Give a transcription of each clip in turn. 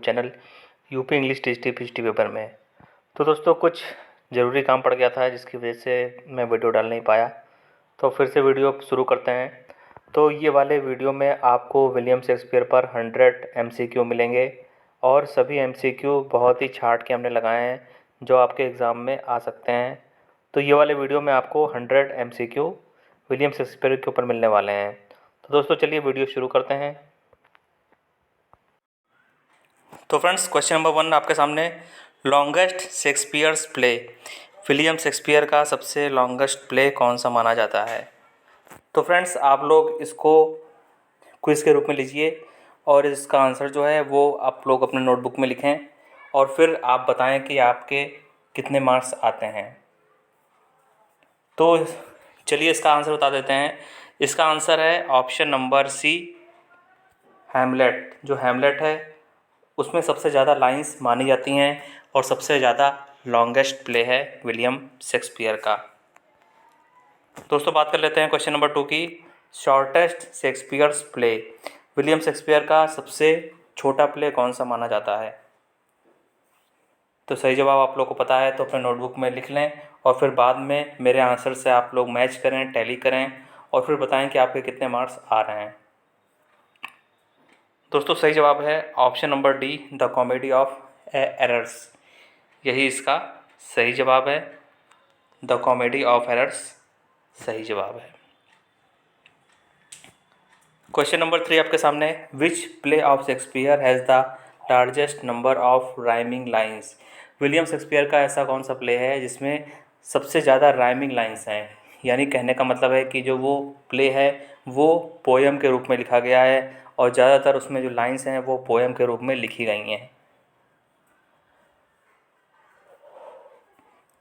Channel UP English T paper में। तो दोस्तों कुछ ज़रूरी काम पड़ गया था जिसकी वजह से मैं वीडियो डाल नहीं पाया, तो फिर से वीडियो शुरू करते हैं। तो ये वाले वीडियो में आपको विलियम शेक्सपियर पर 100 MCQ मिलेंगे और सभी MCQ बहुत ही छांट के हमने लगाए हैं जो आपके एग्ज़ाम में आ सकते हैं। तो ये वाले वीडियो में आपको 100 MCQ विलियम शेक्सपियर के ऊपर मिलने वाले हैं। तो दोस्तों चलिए वीडियो शुरू करते हैं। तो फ्रेंड्स क्वेश्चन नंबर 1 आपके सामने, longest Shakespeare's play, William Shakespeare का सबसे लॉन्गेस्ट प्ले कौन सा माना जाता है। तो फ्रेंड्स आप लोग इसको क्विज़ के रूप में लीजिए और इसका आंसर जो है वो आप लोग अपने नोटबुक में लिखें और फिर आप बताएं कि आपके कितने मार्क्स आते हैं। तो चलिए इसका आंसर बता देते हैं। इसका आंसर है ऑप्शन नंबर सी, हैमलेट। जो हैमलेट है उसमें सबसे ज़्यादा लाइंस मानी जाती हैं और सबसे ज़्यादा लॉन्गेस्ट प्ले है विलियम शेक्सपियर का। दोस्तों बात कर लेते हैं क्वेश्चन नंबर 2 की, shortest Shakespeare's play, William Shakespeare का सबसे छोटा प्ले कौन सा माना जाता है। तो सही जवाब आप लोग को पता है तो अपने नोटबुक में लिख लें और फिर बाद में मेरे आंसर से आप लोग मैच करें, टैली करें और फिर बताएं कि आपके कितने मार्क्स आ रहे हैं। दोस्तों सही जवाब है option number D, the comedy of errors. यही इसका सही जवाब है, द कॉमेडी ऑफ एरर्स सही जवाब है। क्वेश्चन नंबर 3 आपके सामने, विच play of Shakespeare has the largest number of rhyming lines, William Shakespeare का ऐसा कौन सा प्ले है जिसमें सबसे ज़्यादा राइमिंग लाइंस हैं। यानी कहने का मतलब है कि जो वो प्ले है वो पोएम के रूप में लिखा गया है और ज़्यादातर उसमें जो लाइंस हैं वो पोएम के रूप में लिखी गई हैं।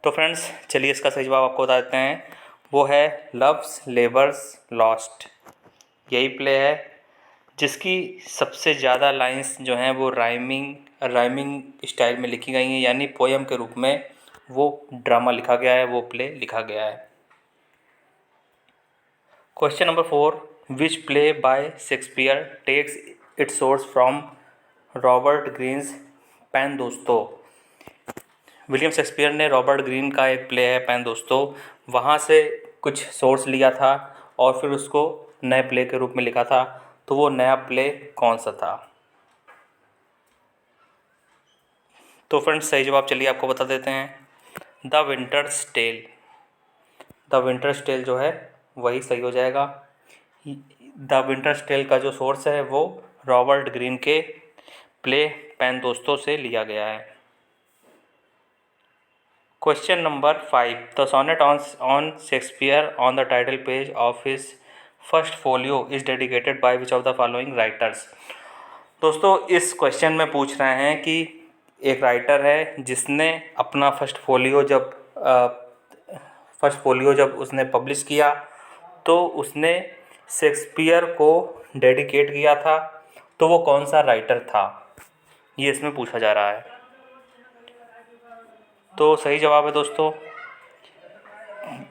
तो फ्रेंड्स चलिए इसका सही जवाब आपको बता देते हैं, वो है लव्स लेबर्स लॉस्ट। यही प्ले है जिसकी सबसे ज़्यादा लाइंस जो हैं वो राइमिंग स्टाइल में लिखी गई हैं, यानी पोएम के रूप में वो ड्रामा लिखा गया है, वो प्ले लिखा गया है। Question number 4, which play by Shakespeare takes its source from Robert Greene's Pandosto. William Shakespeare ने रॉबर्ट ग्रीन का एक प्ले है पैन दोस्तों, वहाँ से कुछ सोर्स लिया था और फिर उसको नए प्ले के रूप में लिखा था। तो वो नया प्ले कौन सा था। तो फ्रेंड्स सही जवाब चलिए आपको बता देते हैं, the winter's tale. The winter's tale जो है वही सही हो जाएगा। द विंटर्स टेल का जो सोर्स है वो रॉबर्ट ग्रीन के प्ले पैन दोस्तों से लिया गया है। Question number 5, the sonnet on Shakespeare on the title page of his first folio is dedicated by which of the following writers. दोस्तों इस क्वेश्चन में पूछ रहे हैं कि एक राइटर है जिसने अपना फर्स्ट फोलियो जब उसने पब्लिश किया तो उसने शेक्सपियर को डेडिकेट किया था, तो वो कौन सा राइटर था, ये इसमें पूछा जा रहा है। तो सही जवाब है दोस्तों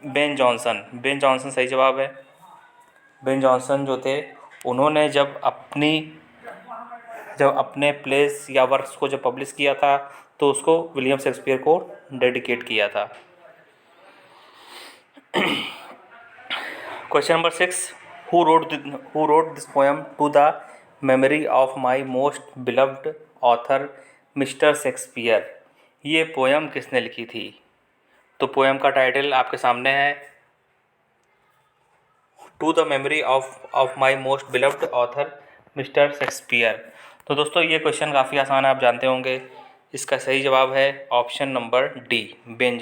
बेन जॉनसन सही जवाब है। बेन जॉनसन जो थे उन्होंने जब अपने प्लेस या वर्क्स को जब पब्लिश किया था तो उसको विलियम शेक्सपियर को डेडिकेट किया था। Question number 6, who wrote this poem to the memory of my most beloved author Mister Shakespeare. ये पोएम किसने लिखी थी। तो पोएम का टाइटल आपके सामने है, to the memory of my most beloved author Mister Shakespeare. तो दोस्तों ये क्वेश्चन काफ़ी आसान है, आप जानते होंगे। इसका सही जवाब है option number D, Ben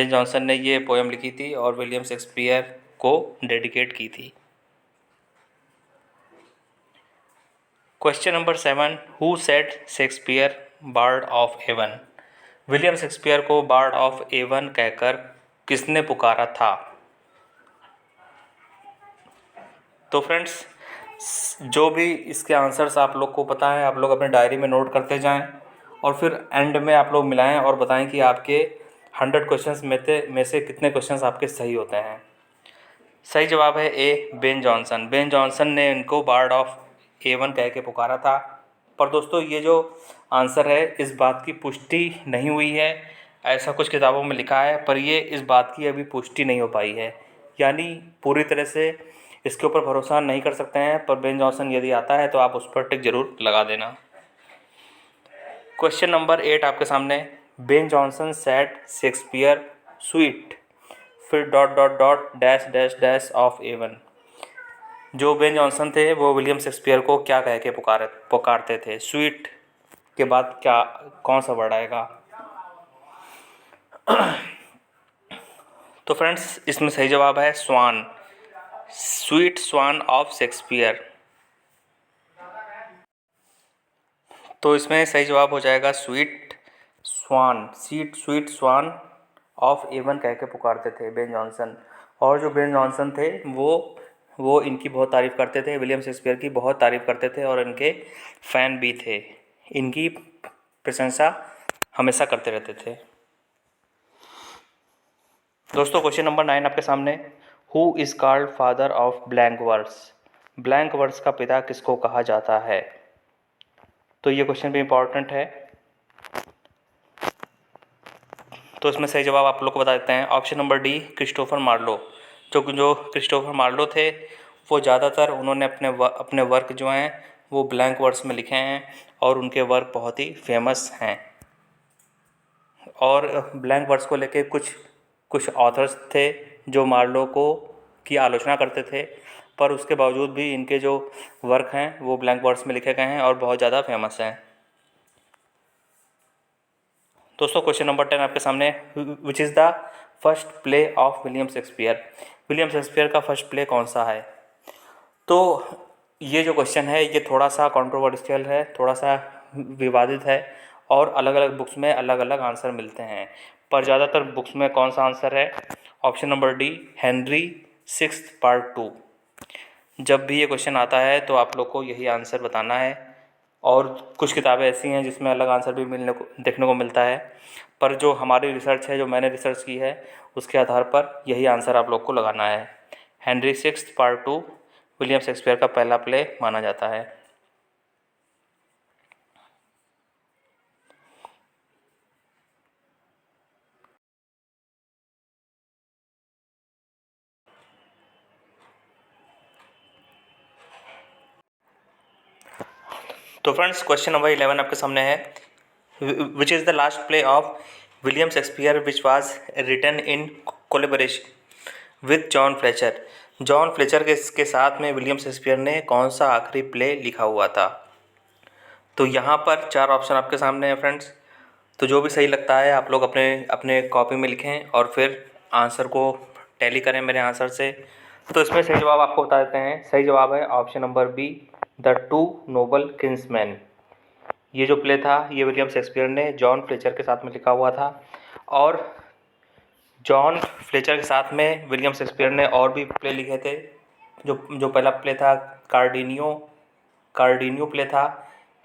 Jonson ने ये पोएम लिखी थी और विलियम शेक्सपियर को डेडिकेट की थी। Question number 7, who said Shakespeare bard of Avon. William Shakespeare को बार्ड ऑफ एवन कहकर किसने पुकारा था। तो फ्रेंड्स जो भी इसके आंसर्स आप लोग को पता है आप लोग अपने डायरी में नोट करते जाएं और फिर एंड में आप लोग मिलाएं और बताएं कि आपके 100 क्वेश्चंस में से कितने क्वेश्चंस आपके सही होते हैं। सही जवाब है ए, बेन जॉनसन ने इनको बार्ड ऑफ एवन कह के पुकारा था। पर दोस्तों ये जो आंसर है इस बात की पुष्टि नहीं हुई है, ऐसा कुछ किताबों में लिखा है पर ये इस बात की अभी पुष्टि नहीं हो पाई है, यानी पूरी तरह से इसके ऊपर भरोसा नहीं कर सकते हैं। पर बेन जॉनसन यदि आता है तो आप उस पर टिक जरूर लगा देना। क्वेश्चन नंबर 8 आपके सामने, Ben Jonson said Shakespeare sweet फिर dot dot dot dash dash dash of Avon. जो बेन जॉनसन थे वो विलियम शेक्सपियर को क्या कह के पुकारते थे? स्वीट के बाद क्या कौन सा वर्ड आएगा? तो फ्रेंड्स इसमें सही जवाब है swan, sweet swan of Shakespeare. तो इसमें सही जवाब हो जाएगा sweet swan, sweet swan of Avon कह के पुकारते थे बेन जॉनसन। और जो बेन जॉनसन थे वो इनकी बहुत तारीफ़ करते थे, विलियम शेक्सपियर की बहुत तारीफ़ करते थे और इनके फ़ैन भी थे, इनकी प्रशंसा हमेशा करते रहते थे। दोस्तों क्वेश्चन नंबर 9 आपके सामने, who is called father of blank verse? Blank verse का पिता किसको कहा जाता है? तो ये क्वेश्चन भी इम्पॉर्टेंट है, तो इसमें सही जवाब आप लोग को बता देते हैं। Option number D Christopher Marlowe. जो क्रिस्टोफर मार्लो थे वो ज़्यादातर उन्होंने अपने वर्क जो हैं वो ब्लैंक वर्स में लिखे हैं और उनके वर्क बहुत ही फेमस हैं। और ब्लैंक वर्स को लेके कुछ ऑथर्स थे जो मार्लो को की आलोचना करते थे, पर उसके बावजूद भी इनके जो वर्क हैं वो ब्लैंक वर्स में लिखे गए हैं और बहुत ज़्यादा फेमस हैं। दोस्तों क्वेश्चन नंबर 10 आपके सामने, विच is the first play of William Shakespeare? William Shakespeare का फर्स्ट प्ले कौन सा है? तो ये जो क्वेश्चन है ये थोड़ा सा कंट्रोवर्शियल है, थोड़ा सा विवादित है और अलग अलग बुक्स में अलग अलग आंसर मिलते हैं, पर ज़्यादातर बुक्स में कौन सा आंसर है? Option number D Henry sixth part 2। जब भी ये क्वेश्चन आता है तो आप लोग को यही आंसर बताना है, और कुछ किताबें ऐसी हैं जिसमें अलग आंसर भी देखने को मिलता है, पर जो हमारी रिसर्च है, जो मैंने रिसर्च की है, उसके आधार पर यही आंसर आप लोग को लगाना है। Henry sixth part 2 William Shakespeare का पहला प्ले माना जाता है। तो फ्रेंड्स क्वेश्चन नंबर 11 आपके सामने है, which is the last play of William Shakespeare which was written in collaboration with John Fletcher? John Fletcher के साथ में विलियम शेक्सपियर ने कौन सा आखिरी प्ले लिखा हुआ था? तो यहाँ पर 4 ऑप्शन आपके सामने हैं फ्रेंड्स, तो जो भी सही लगता है आप लोग अपने अपने कॉपी में लिखें और फिर आंसर को टैली करें मेरे आंसर से। तो इसमें सही जवाब आपको बता देते हैं, सही जवाब है option number B the two noble kinsmen. ये जो प्ले था ये विलियम शेक्सपियर ने जॉन फ्लेचर के साथ में लिखा हुआ था, और जॉन फ्लेचर के साथ में विलियम शेक्सपियर ने और भी प्ले लिखे थे। जो पहला प्ले था कार्डिनियो प्ले था,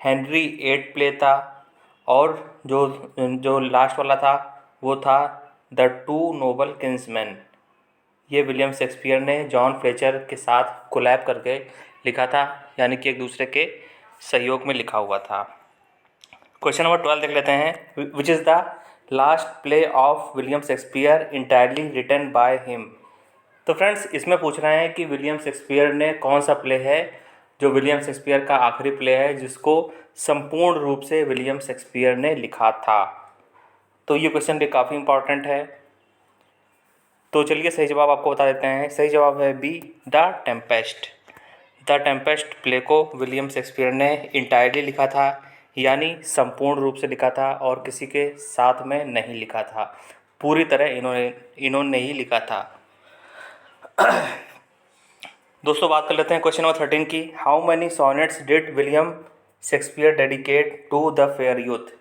हेनरी 8 प्ले था, और जो जो लास्ट वाला था वो था द टू नोबल किंग्समैन। ये विलियम शेक्सपियर ने जॉन फ्लेचर के साथ कोलैब करके लिखा था, यानी कि एक दूसरे के सहयोग में लिखा हुआ था। क्वेश्चन नंबर 12 देख लेते हैं, which is the last play of William Shakespeare entirely written by him? तो फ्रेंड्स इसमें पूछ रहे हैं कि विलियम शेक्सपियर ने कौन सा प्ले है जो विलियम शेक्सपियर का आखिरी प्ले है जिसको संपूर्ण रूप से विलियम शेक्सपियर ने लिखा था। तो ये क्वेश्चन भी काफ़ी इंपॉर्टेंट है, तो चलिए सही जवाब आपको बता देते हैं। सही जवाब है be the Tempest. The Tempest play को विलियम शेक्सपियर ने इंटायरली लिखा था, यानी संपूर्ण रूप से लिखा था और किसी के साथ में नहीं लिखा था, पूरी तरह इन्होंने ही लिखा था। दोस्तों बात कर लेते हैं क्वेश्चन नंबर 13 की, how many sonnets did William Shakespeare dedicate to the fair youth?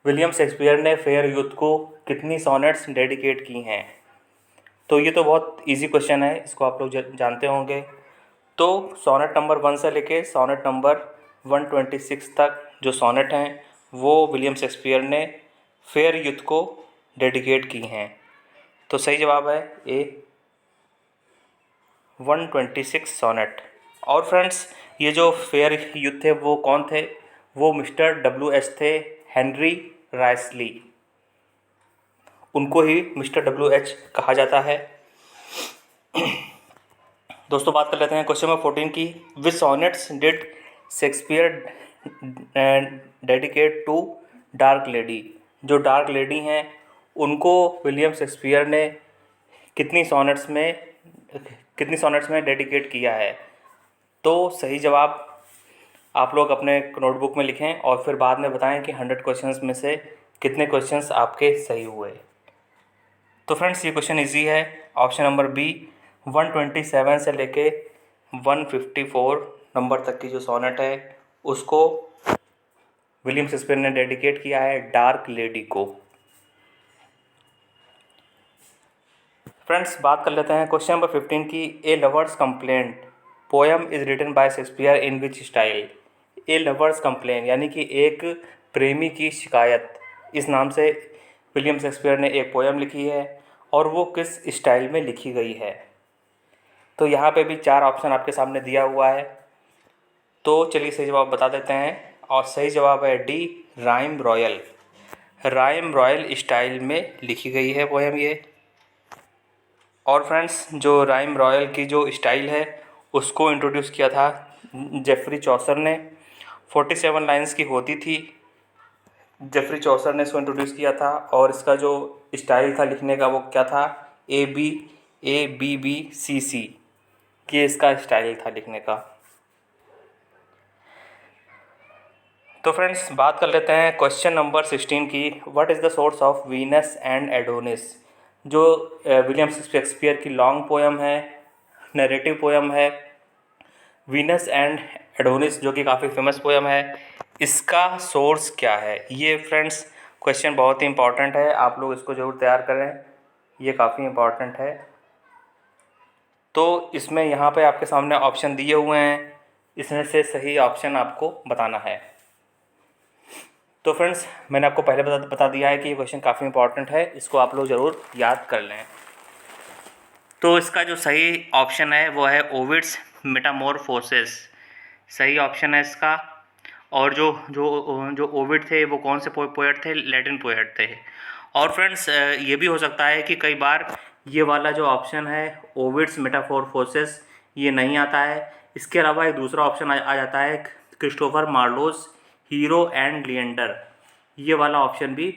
William Shakespeare ने फेयर यूथ को कितनी सोनेट्स डेडिकेट की हैं? तो ये तो बहुत इजी क्वेश्चन है, इसको आप लोग जानते होंगे। तो सोनेट नंबर 1 से लेके सोनेट नंबर 126 तक जो सोनेट हैं वो विलियम शेक्सपियर ने फेयर यूथ को डेडिकेट की हैं। तो सही जवाब है ए 126 सोनेट। और फ्रेंड्स ये जो फेयर यूथ थे वो कौन थे? वो मिस्टर WH थे, हेनरी राइसली, उनको ही मिस्टर WH कहा जाता है। दोस्तों बात कर लेते हैं क्वेश्चन नंबर 14 की, which sonnets did Shakespeare dedicate to dark lady. जो डार्क लेडी हैं उनको विलियम शेक्सपियर ने कितनी सॉनेट्स में डेडिकेट किया है। तो सही जवाब आप लोग अपने नोटबुक में लिखें और फिर बाद में बताएं कि 100 क्वेश्चंस में से कितने क्वेश्चंस आपके सही हुए। तो फ्रेंड्स ये क्वेश्चन इजी है। ऑप्शन नंबर बी 127 से लेके 154 नंबर तक की जो सोनेट है उसको विलियम शेक्सपियर ने डेडिकेट किया है डार्क लेडी को। फ्रेंड्स बात कर लेते हैं क्वेश्चन नंबर 15 की, a lover's complaint poem is written by Shakespeare in which style. A lover's complain यानी कि एक प्रेमी की शिकायत, इस नाम से विलियम शेक्सपियर ने एक पोएम लिखी है और वो किस स्टाइल में लिखी गई है। तो यहाँ पे भी 4 ऑप्शन आपके सामने दिया हुआ है। तो चलिए सही जवाब बता देते हैं और सही जवाब है D, rhyme royal. Rhyme royal style में लिखी गई है पोएम ये। और फ्रेंड्स जो राइम रॉयल की जो स्टाइल है उसको इंट्रोड्यूस किया था जेफरी चौसर ने। 47 लाइंस की होती थी, जेफरी चौसर ने इसको इंट्रोड्यूस किया था और इसका जो स्टाइल था लिखने का वो क्या था, ABBCC, ये इसका स्टाइल था लिखने का। तो फ्रेंड्स बात कर लेते हैं क्वेश्चन नंबर 16 की, what is the source of Venus and Adonis. जो विलियम शेक्सपियर की लॉन्ग पोएम है, नरेटिव पोएम है वीनस एंड एडोनिस, जो कि काफ़ी फेमस पोएम है, इसका सोर्स क्या है। ये फ्रेंड्स क्वेश्चन बहुत ही इंपॉर्टेंट है, आप लोग इसको ज़रूर तैयार करें, ये काफ़ी इंपॉर्टेंट है। तो इसमें यहाँ पे आपके सामने ऑप्शन दिए हुए हैं, इसमें से सही ऑप्शन आपको बताना है। तो फ्रेंड्स मैंने आपको पहले बता दिया है कि ये क्वेश्चन काफ़ी इंपॉर्टेंट है, इसको आप लोग ज़रूर याद कर लें। तो इसका जो सही ऑप्शन है वो है ओविड्स मेटामॉर्फोसिस, सही ऑप्शन है इसका। और जो जो जो ओविड थे वो कौन से पोएट थे, लैटिन पोएट थे। और फ्रेंड्स ये भी हो सकता है कि कई बार ये वाला जो ऑप्शन है ओविड्स मेटामॉर्फोसिस ये नहीं आता है, इसके अलावा एक दूसरा ऑप्शन आ जाता है Christopher Marlowe's hero and Leander, ये वाला ऑप्शन भी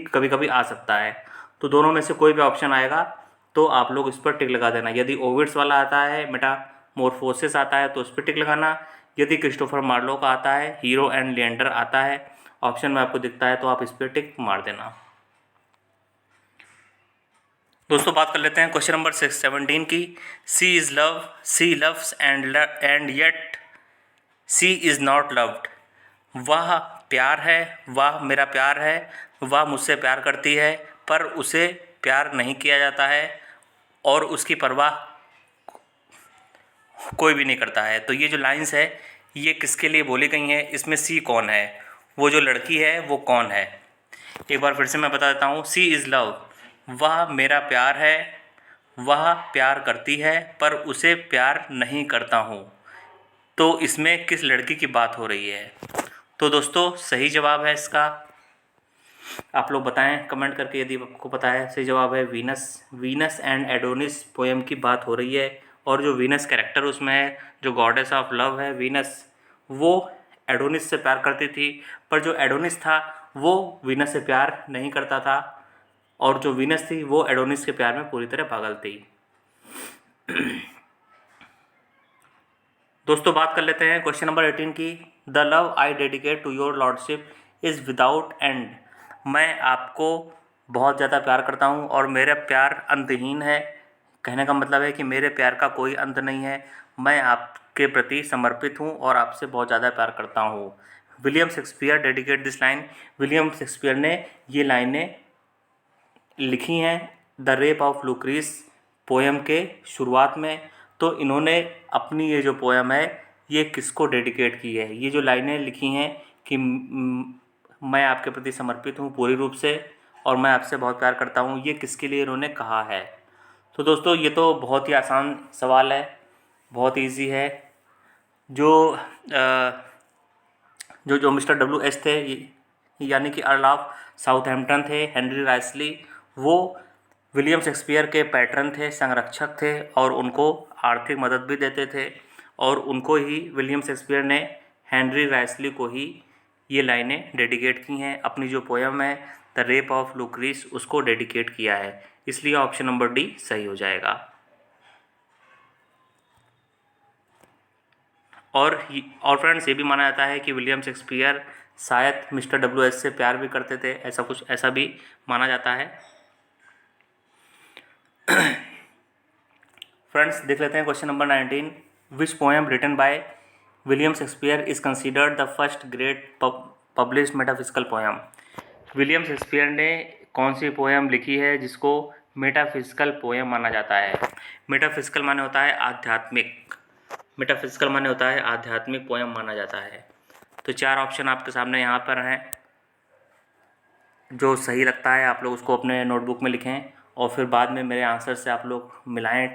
कभी कभी आ सकता है। तो दोनों में से कोई भी ऑप्शन आएगा तो आप लोग इस पर टिक लगा देना। यदि ओविड्स वाला आता है, मेटामॉर्फोसिस आता है तो उस पर टिक लगाना। यदि क्रिस्टोफर मार्लो का आता है, हीरो एंड लिएंडर आता है, ऑप्शन में आपको दिखता है तो आप इस पर टिक मार देना। दोस्तों बात कर लेते हैं क्वेश्चन नंबर 17 की, she is love, she loves and yet she is not loved. वह प्यार है, वह मेरा प्यार है, वह मुझसे प्यार करती है पर उसे प्यार नहीं किया जाता है और उसकी परवाह कोई भी नहीं करता है। तो ये जो लाइंस है ये किसके लिए बोली गई हैं, इसमें सी कौन है, वो जो लड़की है वो कौन है। एक बार फिर से मैं बता देता हूँ, सी इज़ लव, वह मेरा प्यार है, वह प्यार करती है पर उसे प्यार नहीं करता हूँ। तो इसमें किस लड़की की बात हो रही है। तो दोस्तों सही जवाब है इसका, आप लोग बताएं कमेंट करके यदि आपको पता है। सही जवाब है वीनस एंड एडोनिस पोएम की बात हो रही है। और जो वीनस कैरेक्टर उसमें है, जो गॉडेस ऑफ लव है वीनस, वो एडोनिस से प्यार करती थी, पर जो एडोनिस था वो वीनस से प्यार नहीं करता था और जो वीनस थी वो एडोनिस के प्यार में पूरी तरह पागल थी। दोस्तों बात कर लेते हैं क्वेश्चन नंबर 18 की, the love I dedicate to your lordship is without end. मैं आपको बहुत ज़्यादा प्यार करता हूँ और मेरा प्यार अंतहीन है। कहने का मतलब है कि मेरे प्यार का कोई अंत नहीं है, मैं आपके प्रति समर्पित हूँ और आपसे बहुत ज़्यादा प्यार करता हूँ। William Shakespeare dedicate this line, William Shakespeare ने ये लाइनें लिखी हैं the rape of Lucrece poem के शुरुआत में। तो इन्होंने अपनी ये जो पोएम है ये किसको डेडिकेट की है, ये जो लाइनें लिखी हैं कि मैं आपके प्रति समर्पित हूँ पूरी रूप से और मैं आपसे बहुत प्यार करता हूँ, ये किसके लिए इन्होंने कहा है। तो दोस्तों ये तो बहुत ही आसान सवाल है, बहुत इजी है। जो जो मिस्टर WH थे, यानी कि अर्ल ऑफ साउथहैम्पटन थे, हेनरी राइसली, वो विलियम शेक्सपियर के पैट्रन थे, संरक्षक थे, और उनको आर्थिक मदद भी देते थे। और उनको ही विलियम शेक्सपियर ने हेनरी राइसली को ही ये लाइनें डेडिकेट की हैं। अपनी जो पोयम है द रेप ऑफ लुक्रीस उसको डेडिकेट किया है। इसलिए ऑप्शन नंबर डी सही हो जाएगा। और फ्रेंड्स, ये भी माना जाता है कि विलियम शेक्सपियर शायद मिस्टर WH से प्यार भी करते थे, ऐसा भी माना जाता है। फ्रेंड्स, देख लेते हैं question number 19। Which poem written by William Shakespeare is considered the first great published metaphysical poem. William Shakespeare ने कौन सी पोएम लिखी है जिसको मेटाफिजिकल पोएम माना जाता है? मेटाफिजिकल माने होता है आध्यात्मिक, मेटाफिजिकल माने होता है आध्यात्मिक पोएम माना जाता है। तो 4 ऑप्शन आपके सामने यहाँ पर हैं। जो सही लगता है आप लोग उसको अपने नोटबुक में लिखें और फिर बाद में मेरे आंसर से आप लोग मिलाएं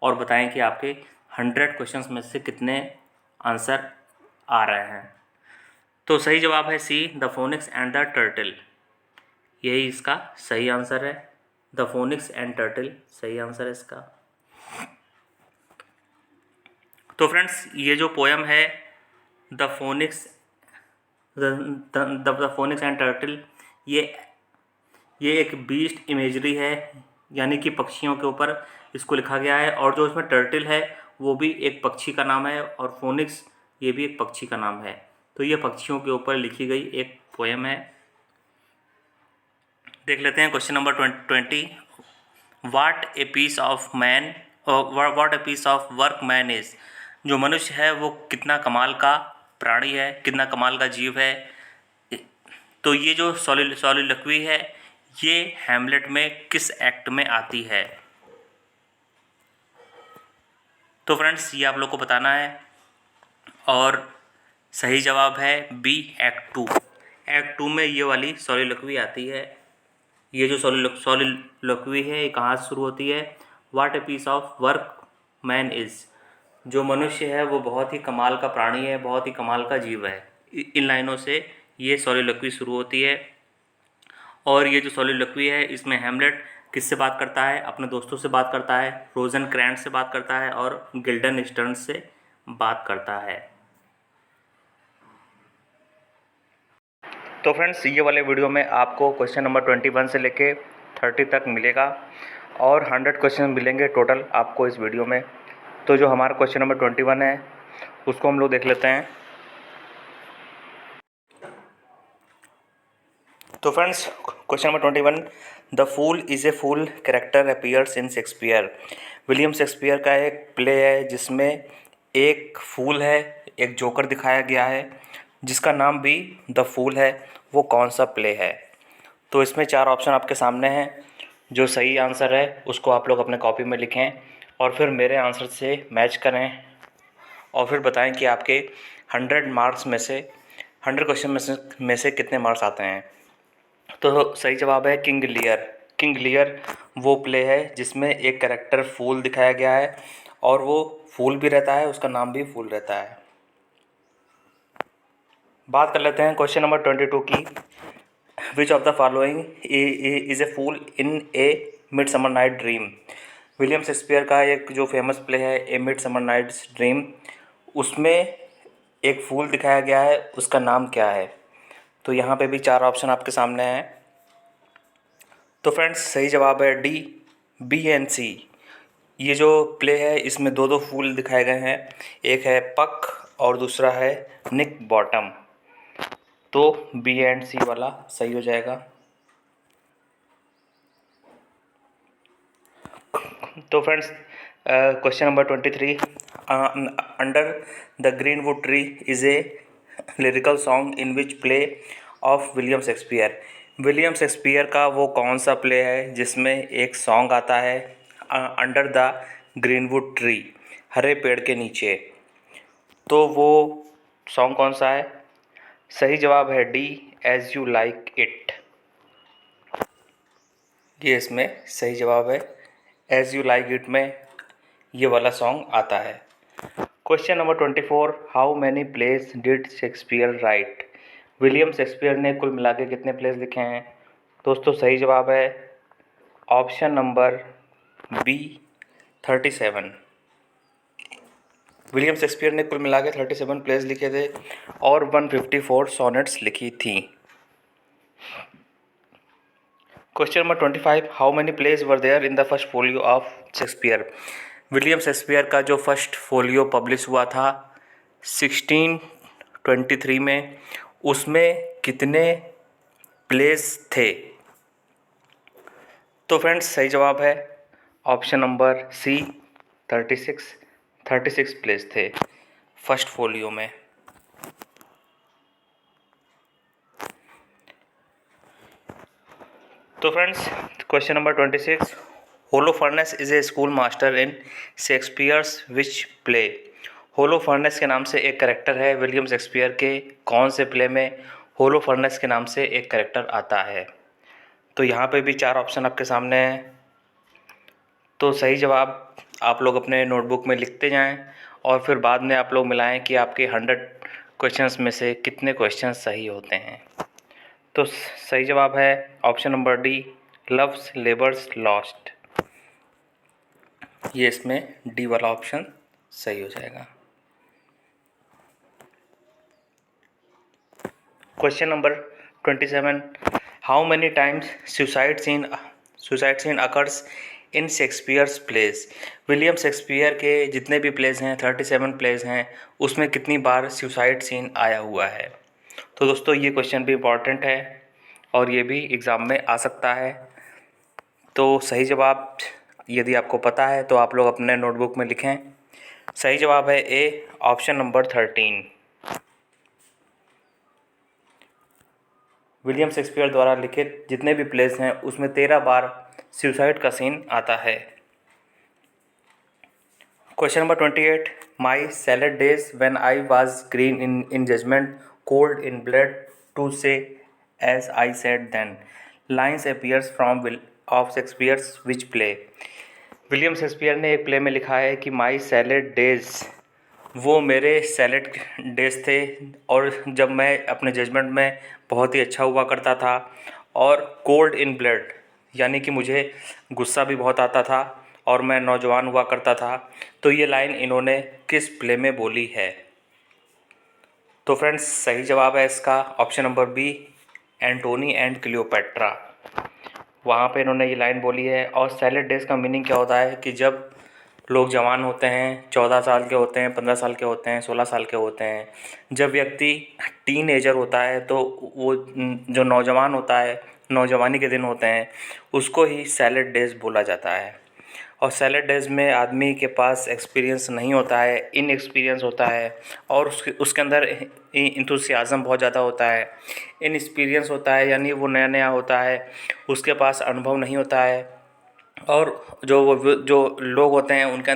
और बताएं कि आपके 100 क्वेश्चंस में से कितने आंसर आ रहे हैं। तो सही जवाब है C, the phoenix and the turtle. यही इसका सही आंसर है। द फोनिक्स एंड टर्टल सही आंसर है इसका। तो फ्रेंड्स, ये जो पोएम है द फोनिक्स एंड टर्टल, ये एक बीस्ट इमेजरी है, यानी कि पक्षियों के ऊपर इसको लिखा गया है। और जो इसमें टर्टल है वो भी एक पक्षी का नाम है और फोनिक्स ये भी एक पक्षी का नाम है। तो ये पक्षियों के ऊपर लिखी गई एक पोएम है। देख लेते हैं question number 20। What a piece of work man is. जो मनुष्य है वो कितना कमाल का प्राणी है, कितना कमाल का जीव है। तो ये जो सॉलिलोक्वी है ये हैमलेट में किस एक्ट में आती है? तो फ्रेंड्स, ये आप लोग को बताना है और सही जवाब है बी, एक्ट 2। एक्ट 2 में ये वाली सॉलिलोक्वी आती है। ये जो सॉलिलोक्वी है ये कहाँ से शुरू होती है? What a piece of work man is. जो मनुष्य है वो बहुत ही कमाल का प्राणी है, बहुत ही कमाल का जीव है। इन लाइनों से ये सॉलिलोक्वी शुरू होती है। और ये जो सॉलिलोक्वी है इसमें हैमलेट किससे बात करता है? अपने दोस्तों से बात करता है, रोज़नक्रेंट्ज़ से बात करता है और गिल्डनस्टर्न से बात करता है। तो फ्रेंड्स, ये वाले वीडियो में आपको क्वेश्चन नंबर 21 से लेके 30 तक मिलेगा और 100 क्वेश्चन मिलेंगे टोटल आपको इस वीडियो में। तो जो हमारा क्वेश्चन नंबर 21 है उसको हम लोग देख लेते हैं। तो friends, question number 21, the fool is a fool character appears in Shakespeare. William Shakespeare का एक प्ले है जिसमें एक फूल है, एक जोकर दिखाया गया है जिसका नाम भी द फूल है। वो कौन सा प्ले है? तो इसमें 4 ऑप्शन आपके सामने हैं। जो सही आंसर है उसको आप लोग अपने कॉपी में लिखें और फिर मेरे आंसर से मैच करें और फिर बताएं कि आपके 100 मार्क्स में से 100 क्वेश्चन में से कितने मार्क्स आते हैं। तो सही जवाब है किंग लियर। किंग लियर वो प्ले है जिसमें एक कैरेक्टर फूल दिखाया गया है और वो फूल भी रहता है, उसका नाम भी फूल रहता है। बात कर लेते हैं क्वेश्चन नंबर 22 की। Which of the following is a fool in a midsummer night dream. William Shakespeare का एक जो फेमस प्ले है ए मिडसमर नाइट्स ड्रीम, उसमें एक फूल दिखाया गया है, उसका नाम क्या है? तो यहाँ पे भी 4 ऑप्शन आपके सामने हैं। तो फ्रेंड्स, सही जवाब है डी, बी एंड सी। ये जो प्ले है इसमें 2 फूल दिखाए गए हैं, एक है पक और दूसरा है निक बॉटम। तो बी एंड सी वाला सही हो जाएगा। तो friends, question number 23, under the greenwood tree is a lyrical song in which play of William Shakespeare. William Shakespeare का वो कौन सा प्ले है जिसमें एक सॉन्ग आता है अंडर द ग्रीनवुड ट्री, हरे पेड़ के नीचे। तो वो सॉन्ग कौन सा है? सही जवाब है D, as you like it. ये इसमें सही जवाब है, एज यू लाइक इट में ये वाला सॉन्ग आता है। Question number 24, how many place did Shakespeare right? William Shakespeare ने कुल मिला के कितने प्लेस लिखे हैं? दोस्तों सही जवाब है option number B 37। William Shakespeare ने कुल मिला के 37 प्लेस लिखे थे और 154 सोनेट्स लिखी थी। Question number 25, how many plays were there in the first folio of Shakespeare? William Shakespeare का जो फर्स्ट फोलियो पब्लिश हुआ था 1623 में, उसमें कितने प्लेस थे? तो फ्रेंड्स सही जवाब है ऑप्शन नंबर सी 36 प्लेस थे फर्स्ट फोलियो में। तो friends question number 26, होलोफर्नेस is a school master in Shakespeare's which play? होलोफर्नेस के नाम से एक कैरेक्टर है विलियम शेक्सपियर के कौन से प्ले में होलोफर्नेस के नाम से एक कैरेक्टर आता है? तो यहाँ पे भी 4 ऑप्शन आपके सामने हैं। तो सही जवाब आप लोग अपने नोटबुक में लिखते जाएं और फिर बाद में आप लोग मिलाएं कि आपके 100 क्वेश्चंस में से कितने क्वेश्चंस सही होते हैं। तो सही जवाब है option number D, love's labour's lost. ये इसमें डी वाला ऑप्शन सही हो जाएगा। Question number 27, how many times suicide scene occurs in Shakespeare's plays? William Shakespeare के जितने भी प्लेस हैं 37 प्लेस हैं, उसमें कितनी बार सुसाइड सीन आया हुआ है? तो दोस्तों ये क्वेश्चन भी इम्पॉर्टेंट है और ये भी एग्ज़ाम में आ सकता है। तो सही जवाब यदि आपको पता है तो आप लोग अपने नोटबुक में लिखें। सही जवाब है A option number 13। William Shakespeare द्वारा लिखित जितने भी प्लेस हैं उसमें 13 बार सुसाइड का सीन आता है। Question number 28, my salad days when I was green in judgment cold in blood to say as I said then, lines appears from of Shakespeare's which play? William Shakespeare ने एक play में लिखा है कि माई salad days, वो मेरे salad days थे और जब मैं अपने जजमेंट में बहुत ही अच्छा हुआ करता था, और कोल्ड इन ब्लड यानी कि मुझे गुस्सा भी बहुत आता था और मैं नौजवान हुआ करता था। तो ये लाइन इन्होंने किस प्ले में बोली है? तो फ्रेंड्स सही जवाब है इसका option number B, Antony and Cleopatra. वहाँ पे इन्होंने ये लाइन बोली है। और सैलेड डेज का मीनिंग क्या होता है कि जब लोग जवान होते हैं, 14 साल के होते हैं, 15 साल के होते हैं, 16 साल के होते हैं, जब व्यक्ति टीनेजर होता है तो वो जो नौजवान होता है, नौजवानी के दिन होते हैं, उसको ही सैलेड डेज बोला जाता है। और सैलेड डेज में आदमी के पास एक्सपीरियंस नहीं होता है, इनएक्सपीरियंस होता है और उसके अंदर इंथुसियाज़म बहुत ज़्यादा होता है। इनएक्सपीरियंस होता है यानी वो नया नया होता है, उसके पास अनुभव नहीं होता है। और जो लोग होते हैं उनके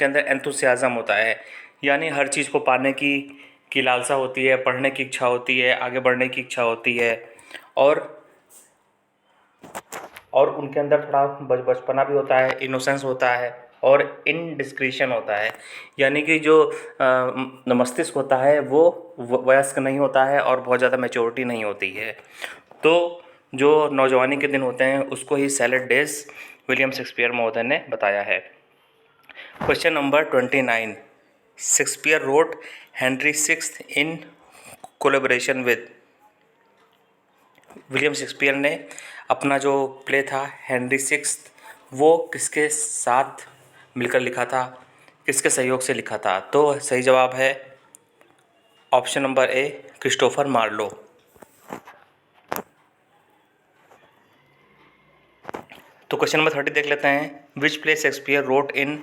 अंदर एंथुसियाज़म होता है, यानी हर चीज़ को पाने की लालसा होती है, पढ़ने की इच्छा होती है, आगे बढ़ने की इच्छा होती है। और उनके अंदर थोड़ा बचपना भी होता है, इनोसेंस होता है और इनडिस्क्रिशन होता है, यानी कि जो मस्तिष्क होता है वो वयस्क नहीं होता है और बहुत ज़्यादा मैच्योरिटी नहीं होती है। तो जो नौजवानी के दिन होते हैं उसको ही सैलेड डेज विलियम शेक्सपियर महोदय ने बताया है। Question number 29, Shakespeare wrote Henry sixth in collaboration with? William Shakespeare ने अपना जो प्ले था हेनरी सिक्स्थ, वो किसके साथ मिलकर लिखा था, किसके सहयोग से लिखा था? तो सही जवाब है option number A, Christopher Marlowe. तो क्वेश्चन नंबर 30 देख लेते हैं, which play Shakespeare wrote in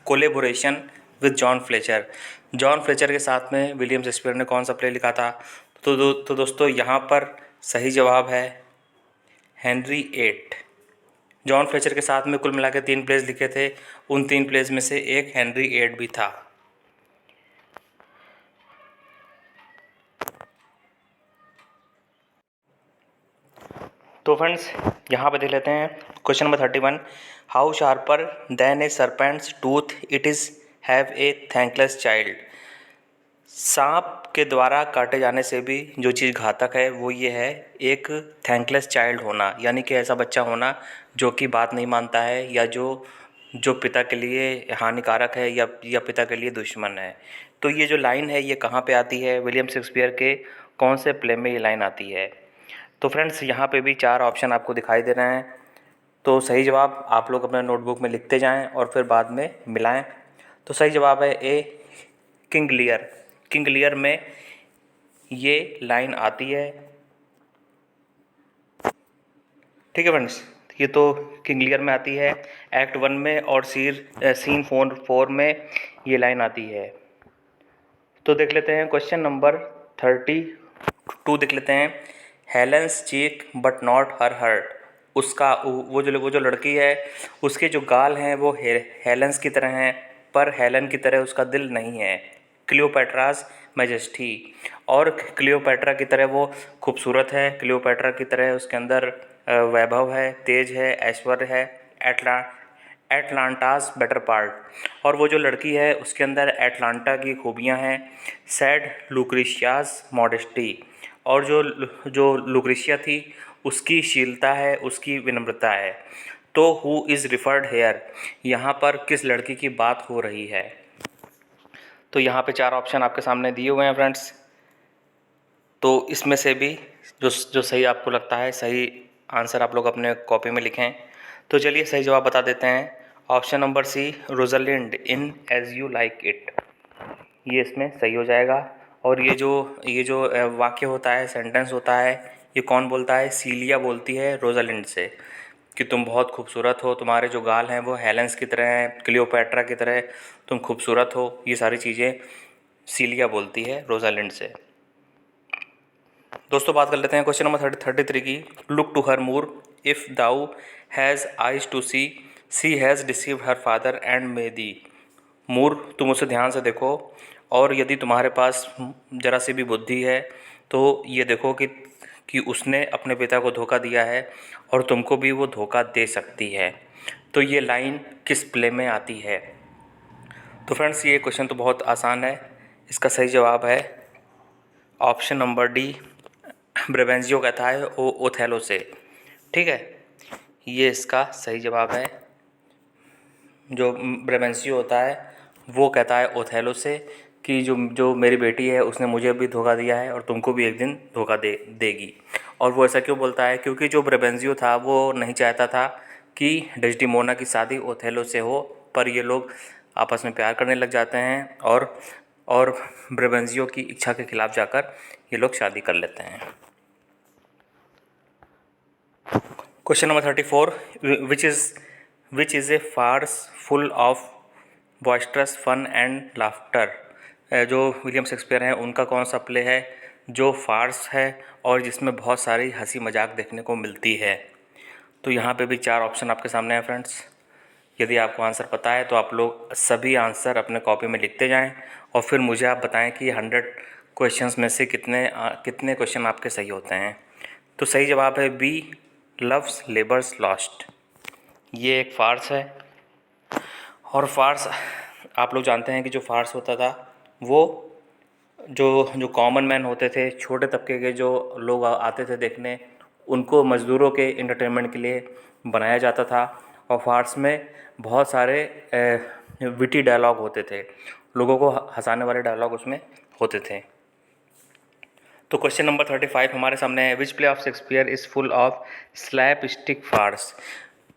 collaboration with John Fletcher? John Fletcher के साथ में विलियम शेक्सपियर ने कौन सा प्ले लिखा था? तो दोस्तों यहाँ पर सही जवाब है हेनरी 8। जॉन फ्लेचर के साथ में कुल मिला के 3 प्लेस लिखे थे, उन 3 प्लेस में से एक हेनरी 8 भी था। तो फ्रेंड्स यहाँ पे देख लेते हैं question number 31, how sharper than a serpent's tooth it is have a thankless child. सांप के द्वारा काटे जाने से भी जो चीज़ घातक है वो ये है, एक थैंकलेस चाइल्ड होना, यानी कि ऐसा बच्चा होना जो कि बात नहीं मानता है, या जो जो पिता के लिए हानिकारक है, या पिता के लिए दुश्मन है। तो ये जो लाइन है ये कहाँ पे आती है, विलियम शेक्सपियर के कौन से प्ले में ये लाइन आती है? तो फ्रेंड्स यहाँ पे भी 4 ऑप्शन आपको दिखाई दे रहे हैं, तो सही जवाब आप लोग अपने नोटबुक में लिखते जाएं और फिर बाद में मिलाएं। तो सही जवाब है ए, किंग लियर। किंग लियर में ये लाइन आती है। ठीक है फ्रेंड्स, ये तो किंग लियर में आती है, एक्ट 1 में, और सीन 4 में ये लाइन आती है। तो देख लेते हैं क्वेश्चन नंबर 32 देख लेते हैं। Helen's cheek but not her heart. उसका वो जो लड़की है उसके जो गाल हैं वो हेलेंस की तरह हैं, पर हेलन की तरह उसका दिल नहीं है। क्लियोपेट्रास मैजेस्टी, और क्लियोपेट्रा की तरह वो खूबसूरत है, क्लियोपेट्रा की तरह उसके अंदर वैभव है, तेज है, ऐश्वर्य है, एटलांटास बेटर पार्ट। और वो जो लड़की है उसके अंदर एटलांटा की खूबियाँ हैं। सैड लुक्रेशियास मॉडेस्टी, और जो लुक्रेशिया थी उसकी शीलता है, उसकी विनम्रता है। तो हु इज़ रिफर्ड हेयर, यहाँ पर किस लड़की की बात हो रही है? तो यहाँ पे 4 ऑप्शन आपके सामने दिए हुए हैं फ्रेंड्स। तो इसमें से भी जो सही आपको लगता है, सही आंसर आप लोग अपने कॉपी में लिखें। तो चलिए सही जवाब बता देते हैं। Option number C, Rosalind in as you like it, ये इसमें सही हो जाएगा। और ये जो वाक्य होता है, सेंटेंस होता है, ये कौन बोलता है? सीलिया बोलती है रोजलिंड से कि तुम बहुत खूबसूरत हो, तुम्हारे जो गाल हैं वो हेलेंस की तरह हैं, क्लियोपेट्रा की तरह तुम खूबसूरत हो। ये सारी चीज़ें सीलिया बोलती है रोजालिंड से। दोस्तों बात कर लेते हैं क्वेश्चन नंबर 33 की। Look to her Moor if thou has eyes to see has deceived her father and may thee. Moor, तुम उसे ध्यान से देखो, और यदि तुम्हारे पास जरा सी भी बुद्धि है तो ये देखो कि उसने अपने पिता को धोखा दिया है और तुमको भी वो धोखा दे सकती है। तो ये लाइन किस प्ले में आती है? तो फ्रेंड्स ये क्वेश्चन तो बहुत आसान है। इसका सही जवाब है ऑप्शन नंबर डी, ब्रेवेंजियो कहता है ओथेलो से। ठीक है, ये इसका सही जवाब है। जो ब्रेवेंजियो होता है वो कहता है ओथेलो से कि जो मेरी बेटी है उसने मुझे भी धोखा दिया है और तुमको भी एक दिन धोखा देगी। और वो ऐसा क्यों बोलता है? क्योंकि जो ब्रेवेंजियो था वो नहीं चाहता था कि डेस्डिमोना की शादी ओथेलो से हो, पर ये लोग आपस में प्यार करने लग जाते हैं और ब्रेवेंजियो की इच्छा के खिलाफ जाकर ये लोग शादी कर लेते हैं। Question number 34, which is a farce full of boisterous fun and laughter. जो विलियम शेक्सपियर हैं उनका कौन सा प्ले है जो फार्स है और जिसमें बहुत सारी हंसी मजाक देखने को मिलती है? तो यहाँ पे भी 4 ऑप्शन आपके सामने हैं फ्रेंड्स। यदि आपको आंसर पता है तो आप लोग सभी आंसर अपने कॉपी में लिखते जाएं और फिर मुझे आप बताएं कि 100 क्वेश्चंस में से कितने क्वेश्चन आपके सही होते हैं। तो सही जवाब है बी, लव्स लेबर्स लॉस्ट। ये एक फार्स है, और फार्स आप लोग जानते हैं कि जो फार्स होता था वो जो कॉमन मैन होते थे, छोटे तबके के जो लोग आते थे देखने, उनको मज़दूरों के एंटरटेनमेंट के लिए बनाया जाता था। और फार्स में बहुत सारे विटी डायलॉग होते थे, लोगों को हंसाने वाले डायलॉग उसमें होते थे। तो क्वेश्चन नंबर 35 हमारे सामने है। Which play of Shakespeare is full of slapstick farce.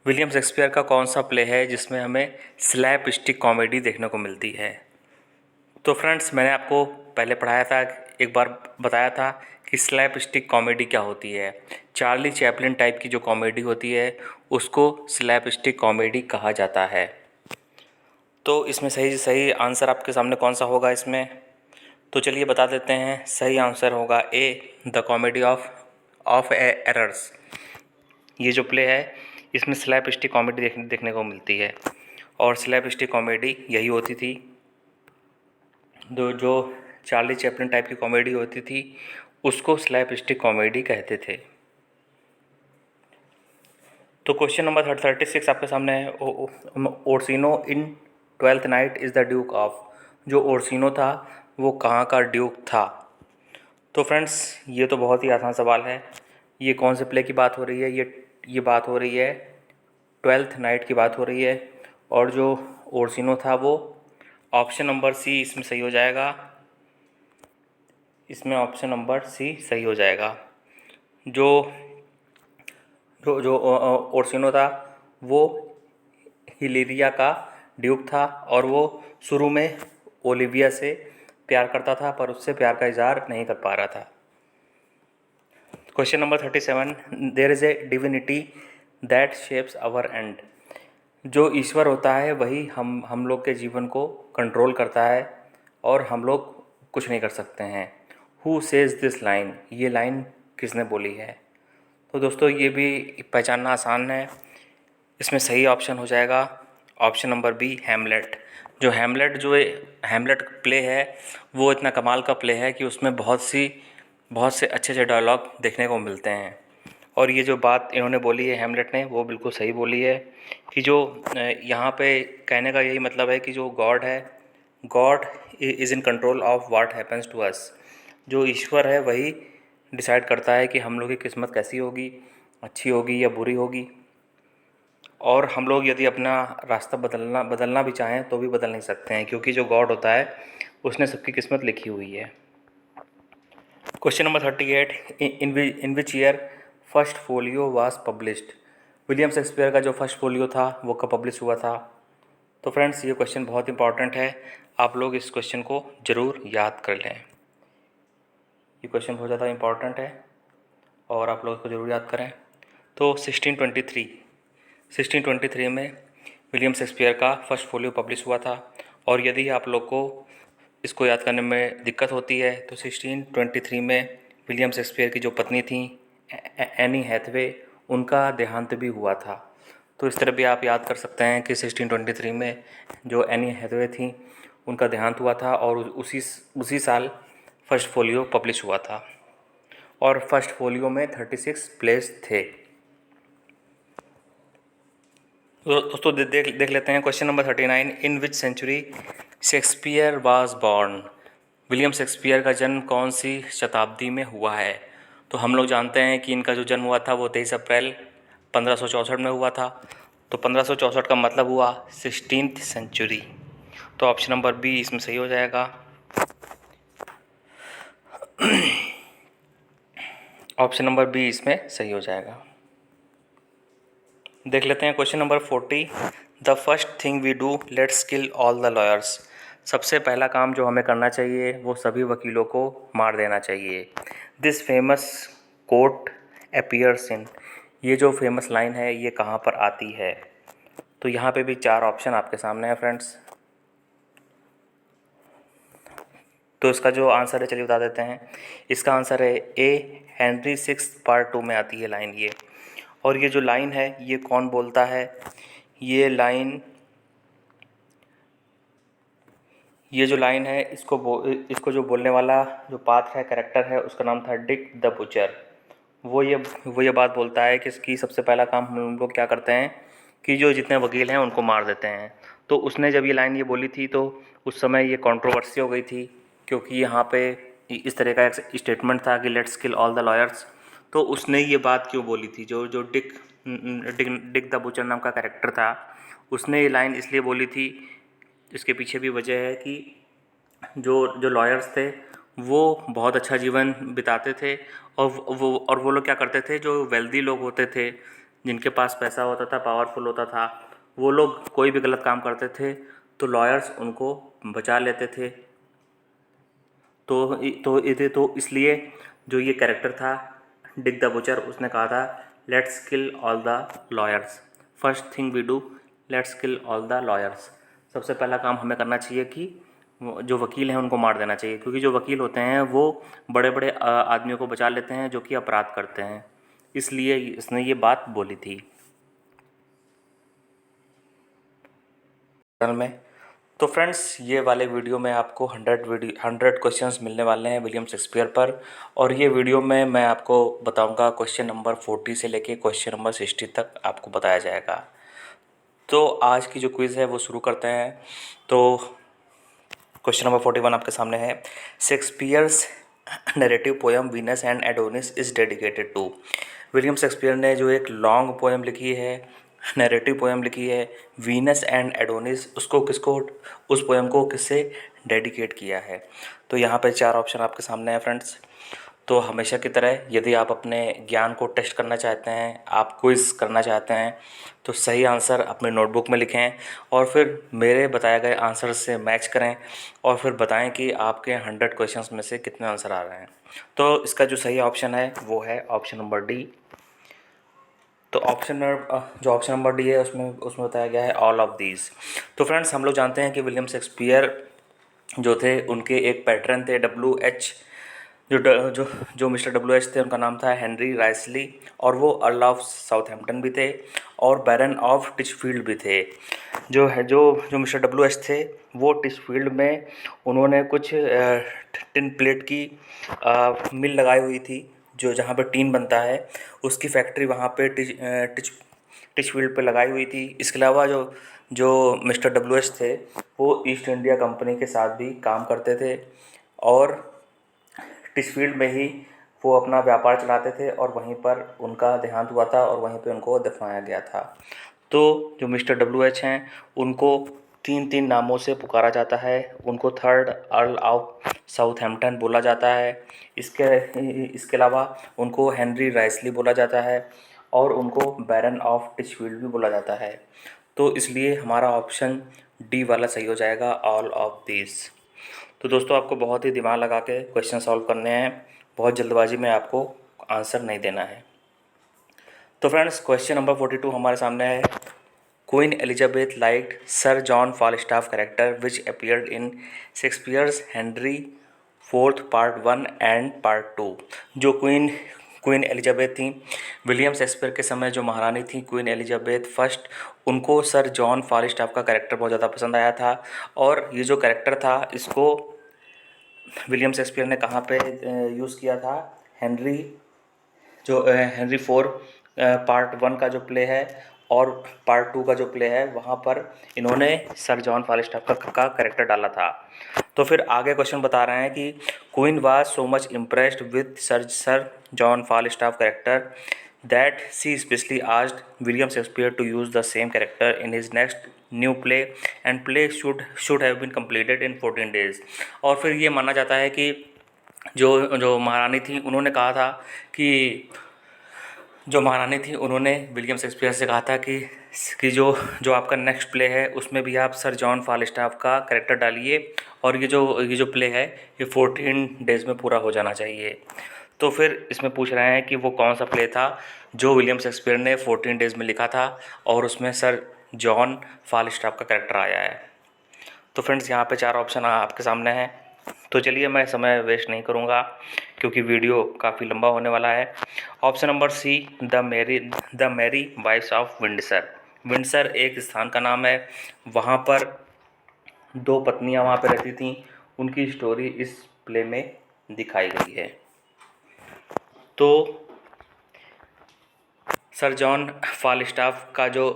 William Shakespeare का कौन सा प्ले है जिसमें हमें स्लैप स्टिक कॉमेडी देखने को मिलती है? तो फ्रेंड्स मैंने आपको पहले पढ़ाया था, एक बार बताया था कि स्लैप स्टिक कॉमेडी क्या होती है। चार्ली चैपलिन टाइप की जो कॉमेडी होती है उसको स्लैप स्टिक कॉमेडी कहा जाता है। तो इसमें सही सही आंसर आपके सामने कौन सा होगा इसमें? तो चलिए बता देते हैं। सही आंसर होगा ए, द कॉमेडी ऑफ एरर्स। ये जो प्ले है इसमें स्लैप स्टिक कॉमेडी देखने को मिलती है, और स्लैप स्टिक कॉमेडी यही होती थी। जो चार्ली चैपलिन टाइप की कॉमेडी होती थी उसको स्लैप स्टिक कॉमेडी कहते थे। तो क्वेश्चन नंबर 36 आपके सामने है। Orsino in Twelfth Night is the duke of, जो ओर्सिनो था वो कहाँ का ड्यूक था। तो फ्रेंड्स ये तो बहुत ही आसान सवाल है। ये कौन से प्ले की बात हो रही है, ये बात हो रही है ट्वेल्थ नाइट की बात हो रही है। और जो ओर्सिनो था वो ऑप्शन नंबर सी इसमें सही हो जाएगा, इसमें ऑप्शन नंबर सी सही हो जाएगा। जो जो जो ओर्सिनो था वो हिलेरिया का ड्यूक था और वो शुरू में ओलिविया से प्यार करता था पर उससे प्यार का इजहार नहीं कर पा रहा था। Question number 37, there is a divinity that shapes our end, जो ईश्वर होता है वही हम लोग के जीवन को कंट्रोल करता है और हम लोग कुछ नहीं कर सकते हैं। हु सेज दिस लाइन, ये लाइन किसने बोली है। तो दोस्तों ये भी पहचानना आसान है, इसमें सही ऑप्शन हो जाएगा ऑप्शन नंबर बी हैमलेट। जो हैमलेट प्ले है वो इतना कमाल का प्ले है कि उसमें बहुत से अच्छे अच्छे डायलॉग देखने को मिलते हैं। और ये जो बात इन्होंने बोली है हैमलेट ने, वो बिल्कुल सही बोली है कि जो यहाँ पे कहने का यही मतलब है कि जो गॉड है, God is in control of what happens to us. जो ईश्वर है वही डिसाइड करता है कि हम लोग की किस्मत कैसी होगी, अच्छी होगी या बुरी होगी। और हम लोग यदि अपना रास्ता बदलना भी चाहें तो भी बदल नहीं सकते हैं, क्योंकि जो गॉड होता है उसने सबकी किस्मत लिखी हुई है। Question number 38, in which year first folio was published, William Shakespeare का जो फर्स्ट फोलियो था वो कब पब्लिश हुआ था। तो फ्रेंड्स ये क्वेश्चन बहुत इंपॉर्टेंट है, आप लोग इस क्वेश्चन को ज़रूर याद कर लें। ये क्वेश्चन बहुत ज़्यादा इंपॉर्टेंट है और आप लोग इसको ज़रूर याद करें। तो 1623 में विलियम शेक्सपियर का फर्स्ट फोलियो पब्लिश हुआ था। और यदि आप लोग को इसको याद करने में दिक्कत होती है तो 1623 में विलियम शेक्सपियर की जो पत्नी थी एनी हैथवे, उनका देहांत भी हुआ था। तो इस तरह भी आप याद कर सकते हैं कि 1623 में जो एनी हैथवे थी उनका देहांत हुआ था और उसी साल फर्स्ट फोलियो पब्लिश हुआ था और फर्स्ट फोलियो में 36 प्लेस थे। तो दोस्तों देख लेते हैं question number 39, in which century Shakespeare was born, William Shakespeare का जन्म कौन सी शताब्दी में हुआ है। तो हम लोग जानते हैं कि इनका जो जन्म हुआ था वो 23 अप्रैल 1564 में हुआ था। तो 1564 का मतलब हुआ 16th सेंचुरी। तो ऑप्शन नंबर बी इसमें सही हो जाएगा। ऑप्शन नंबर बी इसमें सही हो जाएगा। देख लेते हैं question number 40, the first thing we do let's kill all the lawyers, सबसे पहला काम जो हमें करना चाहिए वो सभी वकीलों को मार देना चाहिए। दिस फेमस कोट अपीयर्स इन, ये जो फेमस लाइन है ये कहाँ पर आती है। तो यहाँ पे भी 4 ऑप्शन आपके सामने है फ्रेंड्स। तो इसका जो आंसर है चलिए बता देते हैं। इसका आंसर है ए, हेनरी 6 पार्ट 2 में आती है लाइन ये। और ये जो लाइन है ये कौन बोलता है, ये जो लाइन है इसको जो बोलने वाला जो पात्र है, कैरेक्टर है, उसका नाम था डिक द बुचर। वो ये बात बोलता है कि इसकी सबसे पहला काम हम लोग क्या करते हैं कि जो जितने वकील हैं उनको मार देते हैं। तो उसने जब ये लाइन ये बोली थी तो उस समय ये कंट्रोवर्सी हो गई थी, क्योंकि यहाँ पे इस तरह का एक स्टेटमेंट था कि let's kill all the lawyers. तो उसने ये बात क्यों बोली थी, जो डिक द बुचर नाम का कैरेक्टर था उसने ये लाइन इसलिए बोली थी, इसके पीछे भी वजह है कि जो लॉयर्स थे वो बहुत अच्छा जीवन बिताते थे और वो लोग क्या करते थे, जो वेल्दी लोग होते थे जिनके पास पैसा होता था, पावरफुल होता था, वो लोग कोई भी गलत काम करते थे तो लॉयर्स उनको बचा लेते थे। तो इसलिए जो ये कैरेक्टर था डिक द बुचर, उसने कहा था let's kill all the lawyers, first thing we do let's kill all the lawyers, सबसे पहला काम हमें करना चाहिए कि जो वकील हैं उनको मार देना चाहिए, क्योंकि जो वकील होते हैं वो बड़े बड़े आदमियों को बचा लेते हैं जो कि अपराध करते हैं, इसलिए इसने ये बात बोली थी में। तो फ्रेंड्स ये वाले वीडियो में आपको 100 क्वेश्चंस मिलने वाले हैं विलियम शेक्सपियर पर। और ये वीडियो में मैं आपको बताऊंगा क्वेश्चन नंबर 40 से लेके क्वेश्चन नंबर 60 तक आपको बताया जाएगा। तो आज की जो क्विज़ है वो शुरू करते हैं। तो क्वेश्चन नंबर 41 आपके सामने है। Shakespeare's narrative poem Venus and Adonis is dedicated to. William Shakespeare ने जो एक लॉन्ग पोयम लिखी है, नैरेटिव पोयम लिखी है वीनस एंड एडोनिस, उसको किसको, उस पोयम को किससे डेडिकेट किया है। तो यहाँ पे 4 ऑप्शन आपके सामने है फ्रेंड्स। तो हमेशा की तरह यदि आप अपने ज्ञान को टेस्ट करना चाहते हैं, आप क्विज़ करना चाहते हैं, तो सही आंसर अपने नोटबुक में लिखें और फिर मेरे बताए गए आंसर से मैच करें और फिर बताएं कि आपके 100 क्वेश्चंस में से कितने आंसर आ रहे हैं। तो इसका जो सही ऑप्शन है वो है ऑप्शन नंबर डी। तो जो ऑप्शन नंबर डी है उसमें बताया गया है ऑल ऑफ दीज। तो फ्रेंड्स, हम लोग जानते हैं कि विलियम शेक्सपियर जो थे उनके एक पैटर्न थे WH, जो मिस्टर WH थे उनका नाम था हेनरी राइसली, और वो अर्ल ऑफ साउथहैम्पटन भी थे और बैरन ऑफ टिचफील्ड भी थे। जो मिस्टर WH थे वो टिचफील्ड में उन्होंने कुछ टिन प्लेट की मिल लगाई हुई थी, जो जहाँ पे टीन बनता है उसकी फैक्ट्री वहाँ पे टिचफील्ड पे लगाई हुई थी। इसके अलावा जो जो मिस्टर WH थे वो ईस्ट इंडिया कंपनी के साथ भी काम करते थे और टिचफील्ड में ही वो अपना व्यापार चलाते थे और वहीं पर उनका देहांत हुआ था और वहीं पे उनको दफनाया गया था। तो जो मिस्टर WH हैं उनको 3 नामों से पुकारा जाता है। उनको थर्ड अर्ल ऑफ साउथहैम्पटन बोला जाता है। इसके अलावा उनको हेनरी राइसली बोला जाता है और उनको बैरन ऑफ टिचफील्ड भी बोला जाता है। तो इसलिए हमारा ऑप्शन डी वाला सही हो जाएगा, ऑल ऑफ दिस। तो दोस्तों, आपको बहुत ही दिमाग लगा के क्वेश्चन सॉल्व करने हैं, बहुत जल्दबाजी में आपको आंसर नहीं देना है। तो फ्रेंड्स, क्वेश्चन नंबर 42 हमारे सामने है। Queen Elizabeth liked sir John Falstaff character which appeared in Shakespeare's Henry fourth part 1 and part 2। जो क्वीन एलिजाबेथ थी, विलियम शेक्सपियर के समय जो महारानी थी क्वीन एलिजाबेथ फर्स्ट, उनको सर जॉन फालस्टाफ का कैरेक्टर बहुत ज़्यादा पसंद आया था। और ये जो कैरेक्टर था इसको विलियम शेक्सपियर ने कहाँ पे यूज़ किया था। हेनरी हेनरी 4 पार्ट 1 का जो प्ले है और पार्ट 2 का जो प्ले है वहाँ पर इन्होंने सर जॉन फालस्टाफ का कैरेक्टर डाला था। तो फिर आगे क्वेश्चन बता रहे हैं कि queen was so much impressed with sir John Falstaff character that she specially asked William Shakespeare to use the same character in his next new play and play should have been completed in 14 days। और फिर ये माना जाता है कि जो महारानी थी उन्होंने कहा था कि जो महारानी थी उन्होंने विलियम शेक्सपियर से कहा था कि जो आपका नेक्स्ट प्ले है उसमें भी आप सर जॉन फालस्टाफ का कैरेक्टर डालिए और ये जो प्ले है ये 14 डेज़ में पूरा हो जाना चाहिए। तो फिर इसमें पूछ रहे हैं कि वो कौन सा प्ले था जो विलियम शेक्सपियर ने 14 डेज़ में लिखा था और उसमें सर जॉन फालस्टाफ का कैरेक्टर आया है। तो फ्रेंड्स, यहाँ पे 4 ऑप्शन आपके सामने हैं। तो चलिए, मैं समय वेस्ट नहीं करूँगा क्योंकि वीडियो काफ़ी लंबा होने वाला है। Option number C, the merry wives of Windsor. Windsor एक स्थान का नाम है, वहाँ पर 2 पत्नियाँ वहाँ पर रहती थीं, उनकी स्टोरी इस प्ले में दिखाई गई है। तो सर जॉन फालस्टाफ का जो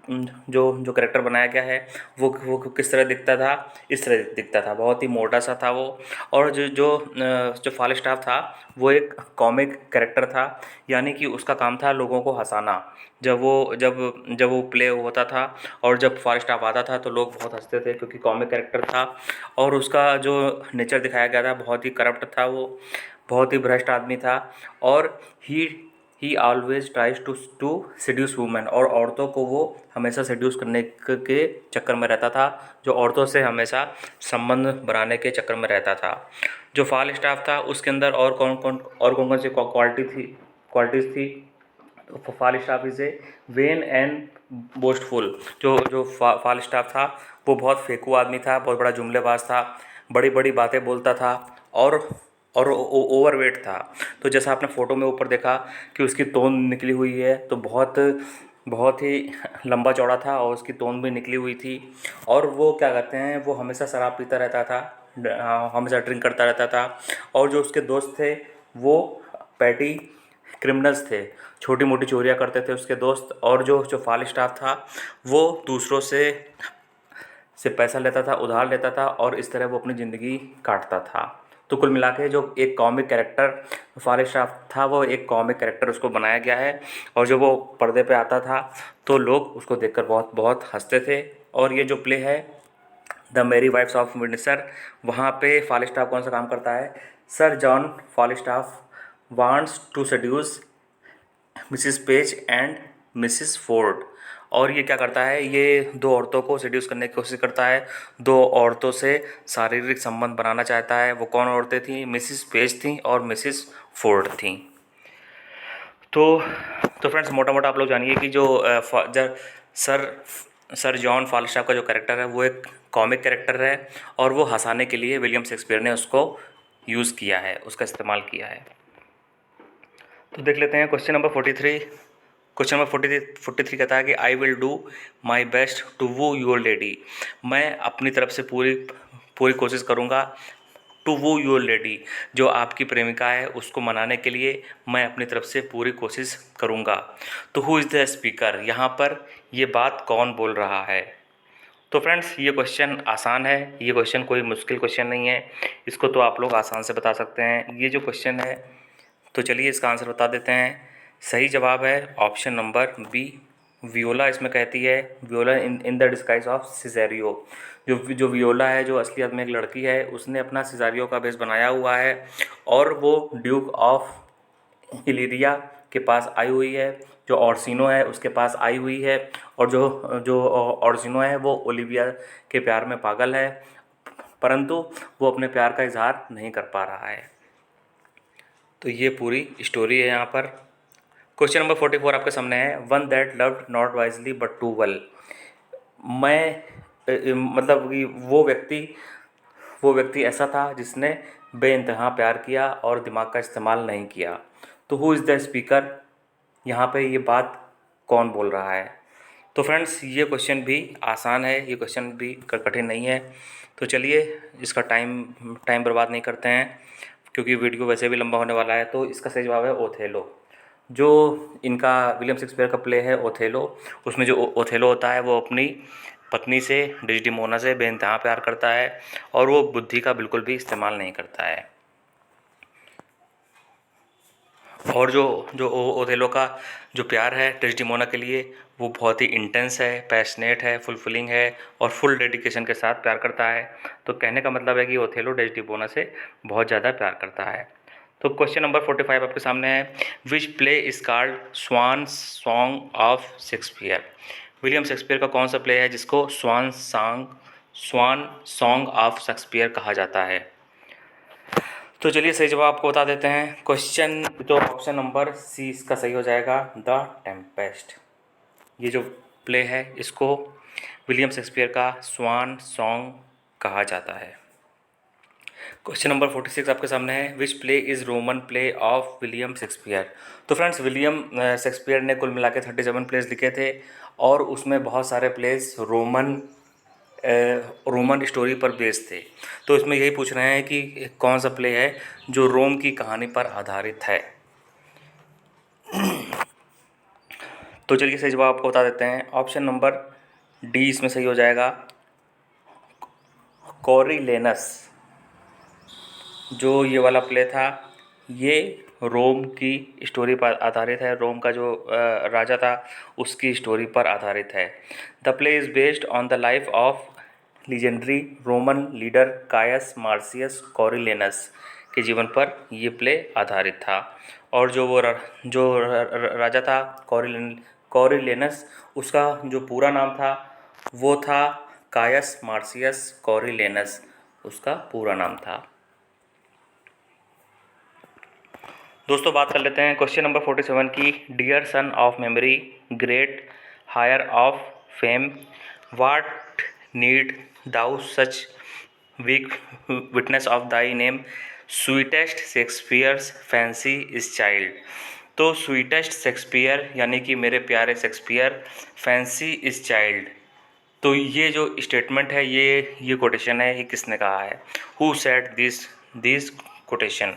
कैरेक्टर बनाया गया है वो किस तरह दिखता था, इस तरह दिखता था, बहुत ही मोटा सा था वो। और जो फालस्टाफ था वो एक कॉमिक कैरेक्टर था, यानी कि उसका काम था लोगों को हंसाना। जब वो प्ले होता था और जब फालस्टाफ आता था तो लोग बहुत हंसते थे क्योंकि कॉमिक कैरेक्टर था। और उसका जो नेचर दिखाया गया था बहुत ही करप्ट था, वो बहुत ही भ्रष्ट आदमी था और he always tries to seduce women. और औरतों को वो हमेशा सेड्यूस करने के चक्कर में रहता था, जो औरतों से हमेशा संबंध बनाने के चक्कर में रहता था। जो फालस्टाफ था उसके अंदर और कौन कौन सी क्वालिटीज़ थी। तो Falstaff is a when and boastful. जो फालस्टाफ था वो बहुत फेंकू आदमी था, बहुत बड़ा जुमलेबाज था, बड़ी बड़ी बातें बोलता था और ओवरवेट था। तो जैसा आपने फ़ोटो में ऊपर देखा कि उसकी तोंद निकली हुई है, तो बहुत ही लंबा चौड़ा था और उसकी तोंद भी निकली हुई थी। और वो क्या कहते हैं, वो हमेशा शराब पीता रहता था, हमेशा ड्रिंक करता रहता था। और जो उसके दोस्त थे वो पैटी क्रिमिनल्स थे, छोटी मोटी चोरियाँ करते थे उसके दोस्त, और जो जो फालिस्टाफ था वो दूसरों से पैसा लेता था, उधार लेता था, और इस तरह वो अपनी ज़िंदगी काटता था। तो कुल मिला के जो एक कॉमिक कैरेक्टर फालिस्टाफ था, वो एक कॉमिक कैरेक्टर उसको बनाया गया है, और जब वो पर्दे पे आता था तो लोग उसको देखकर बहुत बहुत हंसते थे। और ये जो प्ले है द मेरी वाइफ्स ऑफ विंडसर, वहाँ पे फालिस्टाफ कौन सा काम करता है, sir John Falstaff wants to seduce Mrs Page and Mrs Ford. और ये क्या करता है, ये दो औरतों को सेड्यूस करने की कोशिश करता है, दो औरतों से शारीरिक संबंध बनाना चाहता है। वो कौन औरतें थीं, मिसिस पेज थीं और मिसिस फोर्ड थीं। तो तो फ्रेंड्स, मोटा मोटा आप लोग जानिए कि जो सर सर जॉन फालिस्टाफ का जो कैरेक्टर है वो एक कॉमिक कैरेक्टर है, और वो हंसाने के लिए विलियम शेक्सपियर ने उसको यूज़ किया है, उसका इस्तेमाल किया है। तो देख लेते हैं क्वेश्चन नंबर 43। क्वेश्चन नंबर 43 कहता है कि I will do my best to woo your lady. मैं अपनी तरफ से पूरी पूरी कोशिश करूँगा टू वू योर लेडी, जो आपकी प्रेमिका है उसको मनाने के लिए मैं अपनी तरफ से पूरी कोशिश करूँगा। तो हु इज़ द स्पीकर, यहाँ पर ये बात कौन बोल रहा है। तो फ्रेंड्स, ये क्वेश्चन आसान है, ये क्वेश्चन कोई मुश्किल क्वेश्चन नहीं है, इसको तो आप लोग आसान से बता सकते हैं। ये जो क्वेश्चन है, तो चलिए इसका आंसर बता देते हैं। सही जवाब है ऑप्शन नंबर बी, वियोला। इसमें कहती है Viola in the disguise of Cesario. जो वियोला है, जो असलियत में एक लड़की है, उसने अपना सिजेरियो का भेष बनाया हुआ है, और वो ड्यूक ऑफ इलिरिया के पास आई हुई है। जो ऑर्सिनो है उसके पास आई हुई है, और जो जो ऑर्सिनो है वो ओलिविया के प्यार में पागल है, परंतु वो अपने प्यार का इजहार नहीं कर पा रहा है। तो ये पूरी स्टोरी है यहाँ पर। क्वेश्चन नंबर 44 आपके सामने है, one that loved not wisely but too well. मतलब कि वो व्यक्ति ऐसा था जिसने बेइंतहा प्यार किया और दिमाग का इस्तेमाल नहीं किया। तो हु इज़ द स्पीकर, यहाँ पे ये बात कौन बोल रहा है। तो फ्रेंड्स, ये क्वेश्चन भी आसान है, ये क्वेश्चन भी कठिन नहीं है। तो चलिए इसका टाइम बर्बाद नहीं करते हैं, क्योंकि वीडियो वैसे भी लंबा होने वाला है। तो इसका सही जवाब है ओथेलो। जो इनका विलियम शेक्सपियर का प्ले है ओथेलो, उसमें जो ओथेलो होता है वो अपनी पत्नी से, डिस्डेमोना से बेइंतहा प्यार करता है, और वो बुद्धि का बिल्कुल भी इस्तेमाल नहीं करता है। और जो जो ओथेलो का जो प्यार है डेस्डिमोना के लिए, वो बहुत ही इंटेंस है, पैशनेट है, फुलफिलिंग है, और फुल डेडिकेशन के साथ प्यार करता है। तो कहने का मतलब है कि ओथेलो डेस्डिमोना से बहुत ज़्यादा प्यार करता है। तो क्वेश्चन नंबर 45 आपके सामने है, which play is called swan song of Shakespeare. William Shakespeare का कौन सा प्ले है जिसको स्वान सॉन्ग ऑफ शेक्सपियर कहा जाता है। तो चलिए सही जवाब आपको बता देते हैं। तो ऑप्शन नंबर सी इसका सही हो जाएगा, द टेम्पेस्ट। ये जो प्ले है इसको विलियम शेक्सपियर का स्वान सॉन्ग कहा जाता है। क्वेश्चन नंबर 46 आपके सामने है, which play is Roman play of William Shakespeare. तो फ्रेंड्स, विलियम शेक्सपियर ने कुल मिला के 37 प्लेस लिखे थे, और उसमें बहुत सारे प्लेस रोमन स्टोरी पर बेस्ड थे। तो इसमें यही पूछ रहे हैं कि कौन सा प्ले है जो रोम की कहानी पर आधारित है। तो चलिए सही जवाब आपको बता देते हैं, ऑप्शन नंबर डी इसमें सही हो जाएगा, कॉरिलेनस। जो ये वाला प्ले था ये रोम की स्टोरी पर आधारित है, रोम का जो राजा था उसकी स्टोरी पर आधारित है। The play is based on the life of legendary Roman leader Caius Marcius Coriolanus के जीवन पर ये प्ले आधारित था। और जो राजा था कॉरिलेनस, उसका जो पूरा नाम था वो था कायस मार्सियस कॉरिलेनस, उसका पूरा नाम था। दोस्तों, बात कर लेते हैं क्वेश्चन नंबर 47 की, dear son of memory, great heir of fame, what need thou such weak witness of thy name, sweetest Shakespeare's fancy is child. तो स्वीटेस्ट शेक्सपियर यानी कि मेरे प्यारे शेक्सपियर, फैंसी इज चाइल्ड। तो ये जो स्टेटमेंट है, ये कोटेशन है, ये किसने कहा है, who said this quotation.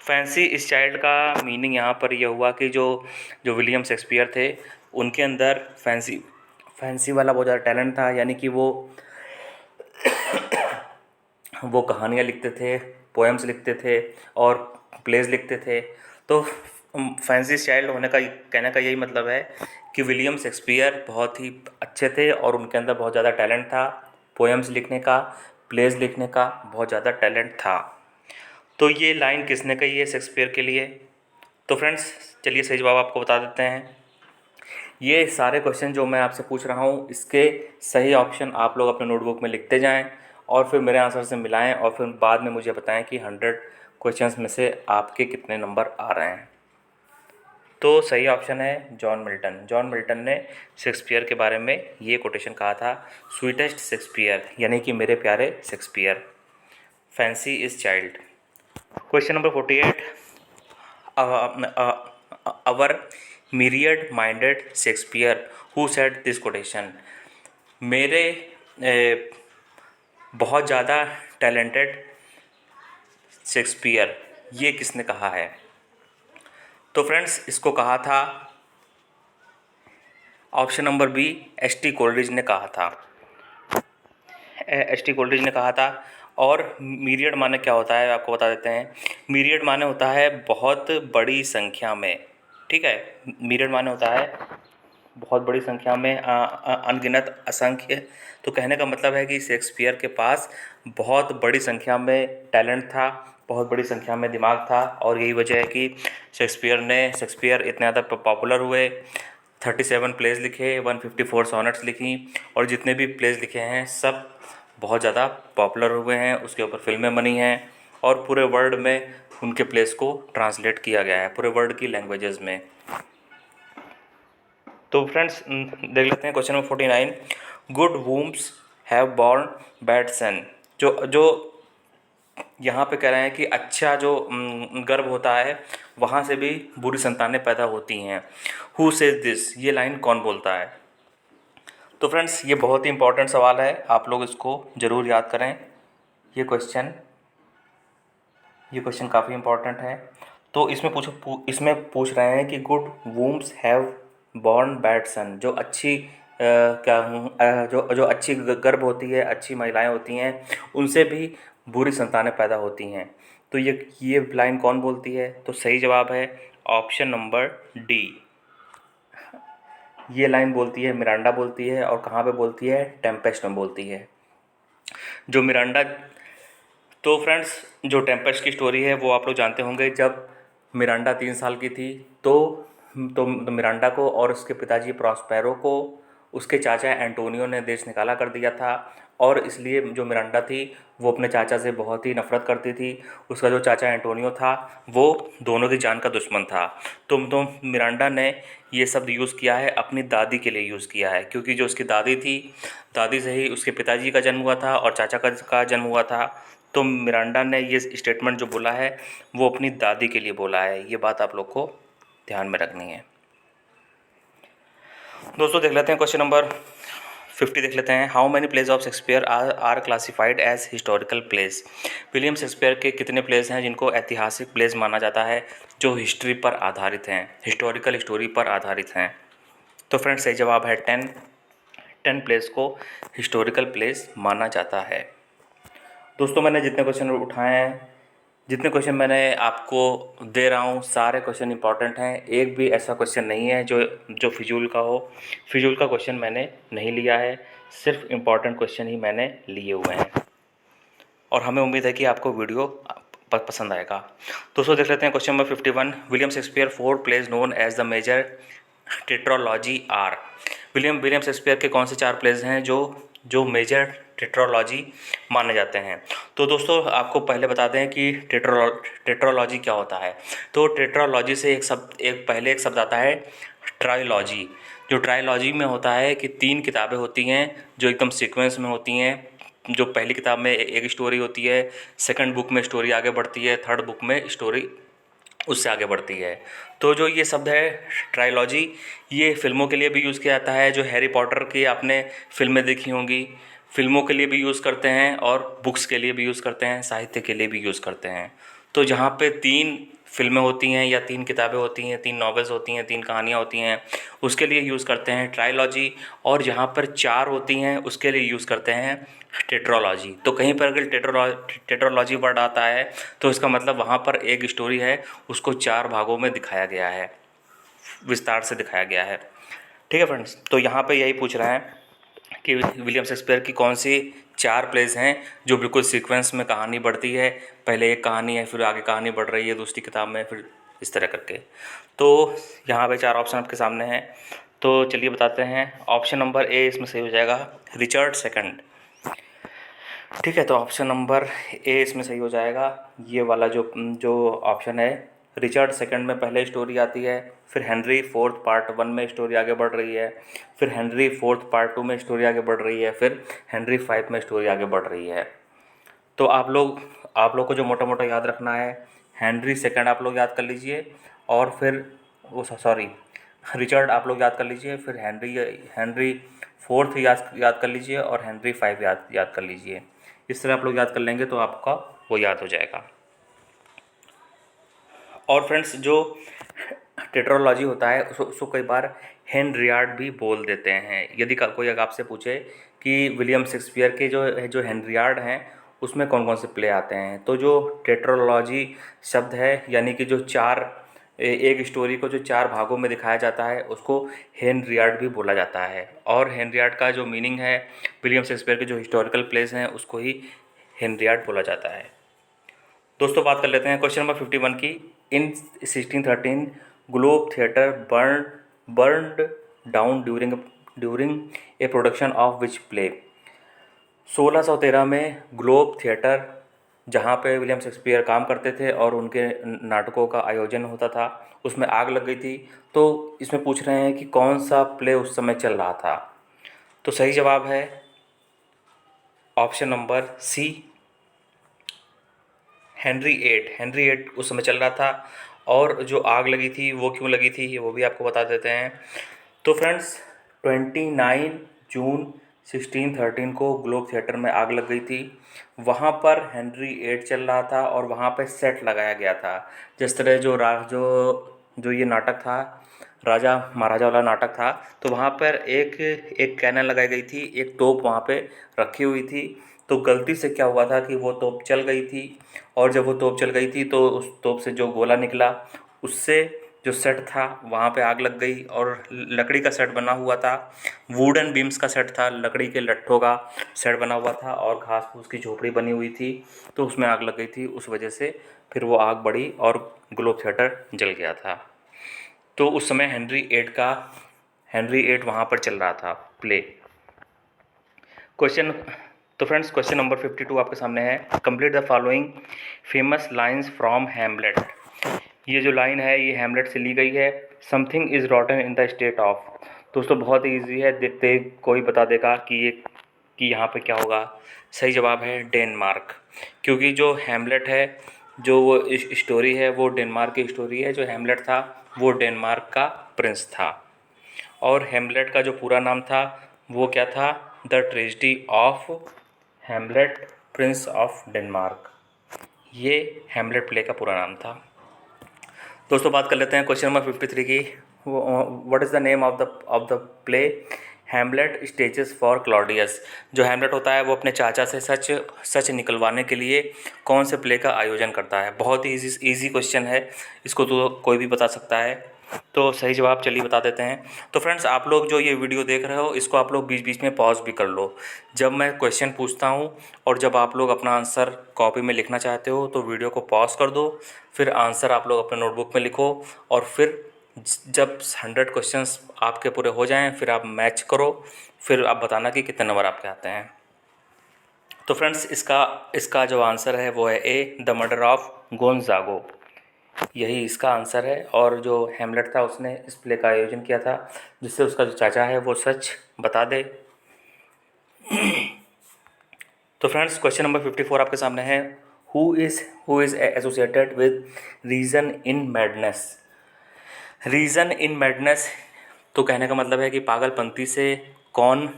Fancy इस चाइल्ड का मीनिंग यहाँ पर यह हुआ कि जो जो विलियम शेक्सपियर थे उनके अंदर फैंसी वाला बहुत ज़्यादा टैलेंट था, यानी कि वो कहानियाँ लिखते थे, पोएम्स लिखते थे और प्लेज लिखते थे। तो फैंसी चाइल्ड होने का कहने का यही मतलब है कि विलियम शेक्सपियर बहुत ही अच्छे थे और उनके अंदर बहुत ज़्यादा टैलेंट था, पोएम्स लिखने का, प्लेज लिखने का बहुत ज़्यादा टैलेंट था। तो ये लाइन किसने कही है शेक्सपियर के लिए? तो फ्रेंड्स चलिए सही जवाब आपको बता देते हैं। ये सारे क्वेश्चन जो मैं आपसे पूछ रहा हूँ इसके सही ऑप्शन आप लोग अपने नोटबुक में लिखते जाएं और फिर मेरे आंसर से मिलाएं और फिर बाद में मुझे बताएं कि 100 क्वेश्चंस में से आपके कितने नंबर आ रहे हैं। तो सही ऑप्शन है जॉन मिल्टन। जॉन मिल्टन ने शेक्सपियर के बारे में ये कोटेशन कहा था, स्वीटेस्ट शेक्सपियर, यानी कि मेरे प्यारे Shakespeare, fancy is child. Question number 48, our myriad minded Shakespeare who said this quotation. मेरे बहुत ज़्यादा टैलेंटेड शेक्सपियर, ये किसने कहा है? तो फ्रेंड्स इसको कहा था option number B, S T. Coleridge ने कहा था। एस.टी. कोलरिज ने कहा था। और मीरियड माने क्या होता है आपको बता देते हैं। मीरियड माने होता है बहुत बड़ी संख्या में, ठीक है। मीरियड माने होता है बहुत बड़ी संख्या में, अनगिनत, असंख्य। तो कहने का मतलब है कि शेक्सपियर के पास बहुत बड़ी संख्या में टैलेंट था, बहुत बड़ी संख्या में दिमाग था और यही वजह है कि शेक्सपियर इतने ज़्यादा पॉपुलर हुए। 37 प्लेज लिखे, 154 सोनेट्स लिखी और जितने भी प्लेज लिखे हैं सब बहुत ज़्यादा पॉपुलर हुए हैं, उसके ऊपर फिल्में बनी हैं और पूरे वर्ल्ड में उनके प्लेस को ट्रांसलेट किया गया है, पूरे वर्ल्ड की लैंग्वेजेस में। तो फ्रेंड्स देख लेते हैं question number 49, good wombs have borne bad son. जो यहाँ पे कह रहे हैं कि अच्छा जो गर्भ होता है वहाँ से भी बुरी संतानें पैदा होती हैं। हु सेज दिस, ये लाइन कौन बोलता है? तो फ्रेंड्स ये बहुत ही इंपॉर्टेंट सवाल है, आप लोग इसको ज़रूर याद करें। ये क्वेश्चन काफ़ी इंपॉर्टेंट है। तो इसमें पूछ रहे हैं कि good wombs have borne bad son, जो अच्छी जो अच्छी गर्भ होती है, अच्छी महिलाएं होती हैं, उनसे भी बुरी संतानें पैदा होती हैं। तो ये लाइन कौन बोलती है? तो सही जवाब है ऑप्शन नंबर डी। ये लाइन बोलती है मिरांडा बोलती है। और कहाँ पे बोलती है? टेम्पेस्ट में बोलती है। जो मिरांडा, तो फ्रेंड्स जो टेम्पेस्ट की स्टोरी है वो आप लोग जानते होंगे। जब मिरांडा 3 साल की थी तो मिरांडा को और उसके पिताजी प्रॉस्पेरो को उसके चाचा एंटोनियो ने देश निकाला कर दिया था और इसलिए जो मिरांडा थी वो अपने चाचा से बहुत ही नफ़रत करती थी। उसका जो चाचा एंटोनियो था वो दोनों की जान का दुश्मन था। तो मिरांडा ने ये शब्द यूज़ किया है, अपनी दादी के लिए यूज़ किया है, क्योंकि जो उसकी दादी थी, दादी से ही उसके पिताजी का जन्म हुआ था और चाचा का जन्म हुआ था। तो मिरांडा ने ये स्टेटमेंट जो बोला है वो अपनी दादी के लिए बोला है। ये बात आप लोग को ध्यान में रखनी है। दोस्तों देख लेते हैं क्वेश्चन नंबर 50 देख लेते हैं। How many plays of Shakespeare are classified as historical plays. William Shakespeare के कितने प्लेज हैं जिनको ऐतिहासिक प्लेज माना जाता है, जो हिस्ट्री पर आधारित हैं, हिस्टोरिकल स्टोरी पर आधारित हैं? तो फ्रेंड्स सही जवाब है 10 प्लेज को हिस्टोरिकल प्लेज माना जाता है। दोस्तों मैंने जितने क्वेश्चन उठाए हैं, जितने क्वेश्चन मैंने आपको दे रहा हूँ, सारे क्वेश्चन इंपॉर्टेंट हैं। एक भी ऐसा क्वेश्चन नहीं है जो फिजूल का हो। फिजूल का क्वेश्चन मैंने नहीं लिया है, सिर्फ इम्पॉर्टेंट क्वेश्चन ही मैंने लिए हुए हैं और हमें उम्मीद है कि आपको वीडियो पसंद आएगा। दोस्तों देख लेते हैं question number 51, William Shakespeare 4 plays known as the major tetralogy are. William Shakespeare के कौन से 4 प्लेज हैं जो मेजर टेट्रोलॉजी माने जाते हैं? तो दोस्तों आपको पहले बता दें कि टेट्रोलॉजी क्या होता है। तो टेट्रोलॉजी से पहले एक शब्द आता है ट्रायोलॉजी। जो ट्रायोलॉजी में होता है कि 3 किताबें होती हैं जो एकदम सीक्वेंस में होती हैं। जो पहली किताब में एक स्टोरी होती है, सेकंड बुक में स्टोरी आगे बढ़ती है, थर्ड बुक में स्टोरी उससे आगे बढ़ती है। तो जो ये शब्द है ट्रायोलॉजी, ये फिल्मों के लिए भी यूज़ किया जाता है। जो हैरी पॉटर की आपने फिल्में देखी होंगी, फिल्मों के लिए भी यूज़ करते हैं और बुक्स के लिए भी यूज़ करते हैं, साहित्य के लिए भी यूज़ करते हैं। तो जहाँ पे 3 फिल्में होती हैं या 3 किताबें होती हैं, 3 नॉवेल्स होती हैं, 3 कहानियाँ होती हैं, उसके लिए यूज़ करते हैं ट्रायलॉजी। और जहाँ पर 4 होती हैं उसके लिए यूज़ करते हैं टेट्रोलॉजी। तो कहीं पर अगर टेट्रोलॉजी वर्ड आता है तो इसका मतलब वहाँ पर एक स्टोरी है उसको 4 भागों में दिखाया गया है, विस्तार से दिखाया गया है। ठीक है फ्रेंड्स, तो यहाँ पे यही पूछ रहा है कि विलियम शेक्सपियर की कौन सी 4 प्लेस हैं जो बिल्कुल सीक्वेंस में कहानी बढ़ती है, पहले एक कहानी है फिर आगे कहानी बढ़ रही है दूसरी किताब में, फिर इस तरह करके। तो यहाँ पे 4 ऑप्शन आपके सामने हैं, तो चलिए बताते हैं। ऑप्शन नंबर ए इसमें सही हो जाएगा, रिचर्ड सेकंड। ठीक है, तो ऑप्शन नंबर ए इसमें सही हो जाएगा। ये वाला जो जो ऑप्शन है, रिचर्ड सेकंड में पहले स्टोरी आती है, फिर हेनरी फोर्थ पार्ट 1 में स्टोरी आगे बढ़ रही है, फिर हेनरी फोर्थ पार्ट 2 में स्टोरी आगे बढ़ रही है, फिर हेनरी 5 में स्टोरी आगे बढ़ रही है। तो आप लोग को जो मोटा मोटा याद रखना है, हेनरी सेकंड आप लोग याद कर लीजिए, और फिर वो सॉरी रिचर्ड आप लोग याद कर लीजिए, फिर हेनरी हेनरी फोर्थ याद कर लीजिए, और हेनरी 5 याद कर लीजिए। इस तरह आप लोग याद कर लेंगे तो आपका वो याद हो जाएगा। और फ्रेंड्स, जो टेट्रोलॉजी होता है उसको कई बार हेनरियाड भी बोल देते हैं। यदि कोई अगर आपसे पूछे कि विलियम शेक्सपियर के जो हेनरियाड हैं उसमें कौन कौन से प्ले आते हैं, तो जो टेट्रोलॉजी शब्द है, यानी कि जो एक स्टोरी को जो 4 भागों में दिखाया जाता है उसको हेनरियाड भी बोला जाता है। और हेनरियाड का जो मीनिंग है, विलियम शेक्सपियर के जो हिस्टोरिकल प्लेस हैं उसको ही हेनरियाड बोला जाता है। दोस्तों, बात कर लेते हैं क्वेश्चन नंबर 51 की। इन 1613 globe theatre burned down during a production of which play. 1613 में ग्लोब थिएटर, जहाँ पे विलियम शेक्सपियर काम करते थे और उनके नाटकों का आयोजन होता था, उसमें आग लग गई थी। तो इसमें पूछ रहे हैं कि कौन सा प्ले उस समय चल रहा था। तो सही जवाब है ऑप्शन नंबर सी, हेनरी 8 उस समय चल रहा था। और जो आग लगी थी वो क्यों लगी थी वो भी आपको बता देते हैं। तो फ्रेंड्स, 29 जून 1613 को ग्लोब थिएटर में आग लग गई थी। वहाँ पर हेनरी 8 चल रहा था और वहाँ पे सेट लगाया गया था। जिस तरह जो ये नाटक था, राजा महाराजा वाला नाटक था, तो वहाँ पर एक एक कैनन लगाई गई थी, एक तोप वहाँ पे रखी हुई थी। तो गलती से क्या हुआ था कि वो तोप चल गई थी, और जब वो तोप चल गई थी तो उस तोप से जो गोला निकला उससे जो सेट था वहाँ पे आग लग गई। और लकड़ी का सेट बना हुआ था, वुडन बीम्स का सेट था, लकड़ी के लट्ठों का सेट बना हुआ था, और घास फूस की झोपड़ी बनी हुई थी, तो उसमें आग लग गई थी। उस वजह से फिर वो आग बढ़ी और ग्लोब थिएटर जल गया था। तो उस समय हेनरी 8 वहाँ पर चल रहा था प्ले। क्वेश्चन तो फ्रेंड्स, क्वेश्चन नंबर 52 आपके सामने है। Complete the following famous lines from Hamlet. ये जो लाइन है ये हैमलेट से ली गई है। Something is रॉटन in the state of. दोस्तों, बहुत ही ईजी है, देखते ही कोई बता देगा कि यहाँ पे क्या होगा। सही जवाब है डेनमार्क, क्योंकि जो हैमलेट है, जो वो स्टोरी है वो डेनमार्क की स्टोरी है। जो हैमलेट था वो डेनमार्क का प्रिंस था। और हैमलेट का जो पूरा नाम था वो क्या था, the tragedy of Hamlet Prince of Denmark. ये हैमलेट प्ले का पूरा नाम था। दोस्तों, बात कर लेते हैं क्वेश्चन नंबर 53 की। What is the name of the play Hamlet stages for Claudius. जो हैमलेट होता है वो अपने चाचा से सच निकलवाने के लिए कौन से प्ले का आयोजन करता है। बहुत ही इजी क्वेश्चन है, इसको तो कोई भी बता सकता है। तो सही जवाब चलिए बता देते हैं। तो फ्रेंड्स, आप लोग जो ये वीडियो देख रहे हो इसको आप लोग बीच बीच में पॉज भी कर लो। जब मैं क्वेश्चन पूछता हूँ और जब आप लोग अपना आंसर कॉपी में लिखना चाहते हो तो वीडियो को पॉज कर दो, फिर आंसर आप लोग अपने नोटबुक में लिखो, और फिर जब 100 क्वेश्चंस आपके पूरे हो जाएं फिर आप मैच करो, फिर आप बताना कि कितने नंबर आपके आते हैं। तो फ्रेंड्स, इसका जो आंसर है वो है ए, द मर्डर ऑफ गोंजागो। यही इसका आंसर है। और जो हैमलेट था उसने इस प्ले का आयोजन किया था जिससे उसका जो चाचा है वो सच बता दे। तो फ्रेंड्स, क्वेश्चन नंबर 54 आपके सामने है। Who is associated with reason in madness. Reason in madness, तो कहने का मतलब है कि पागलपंती से कौन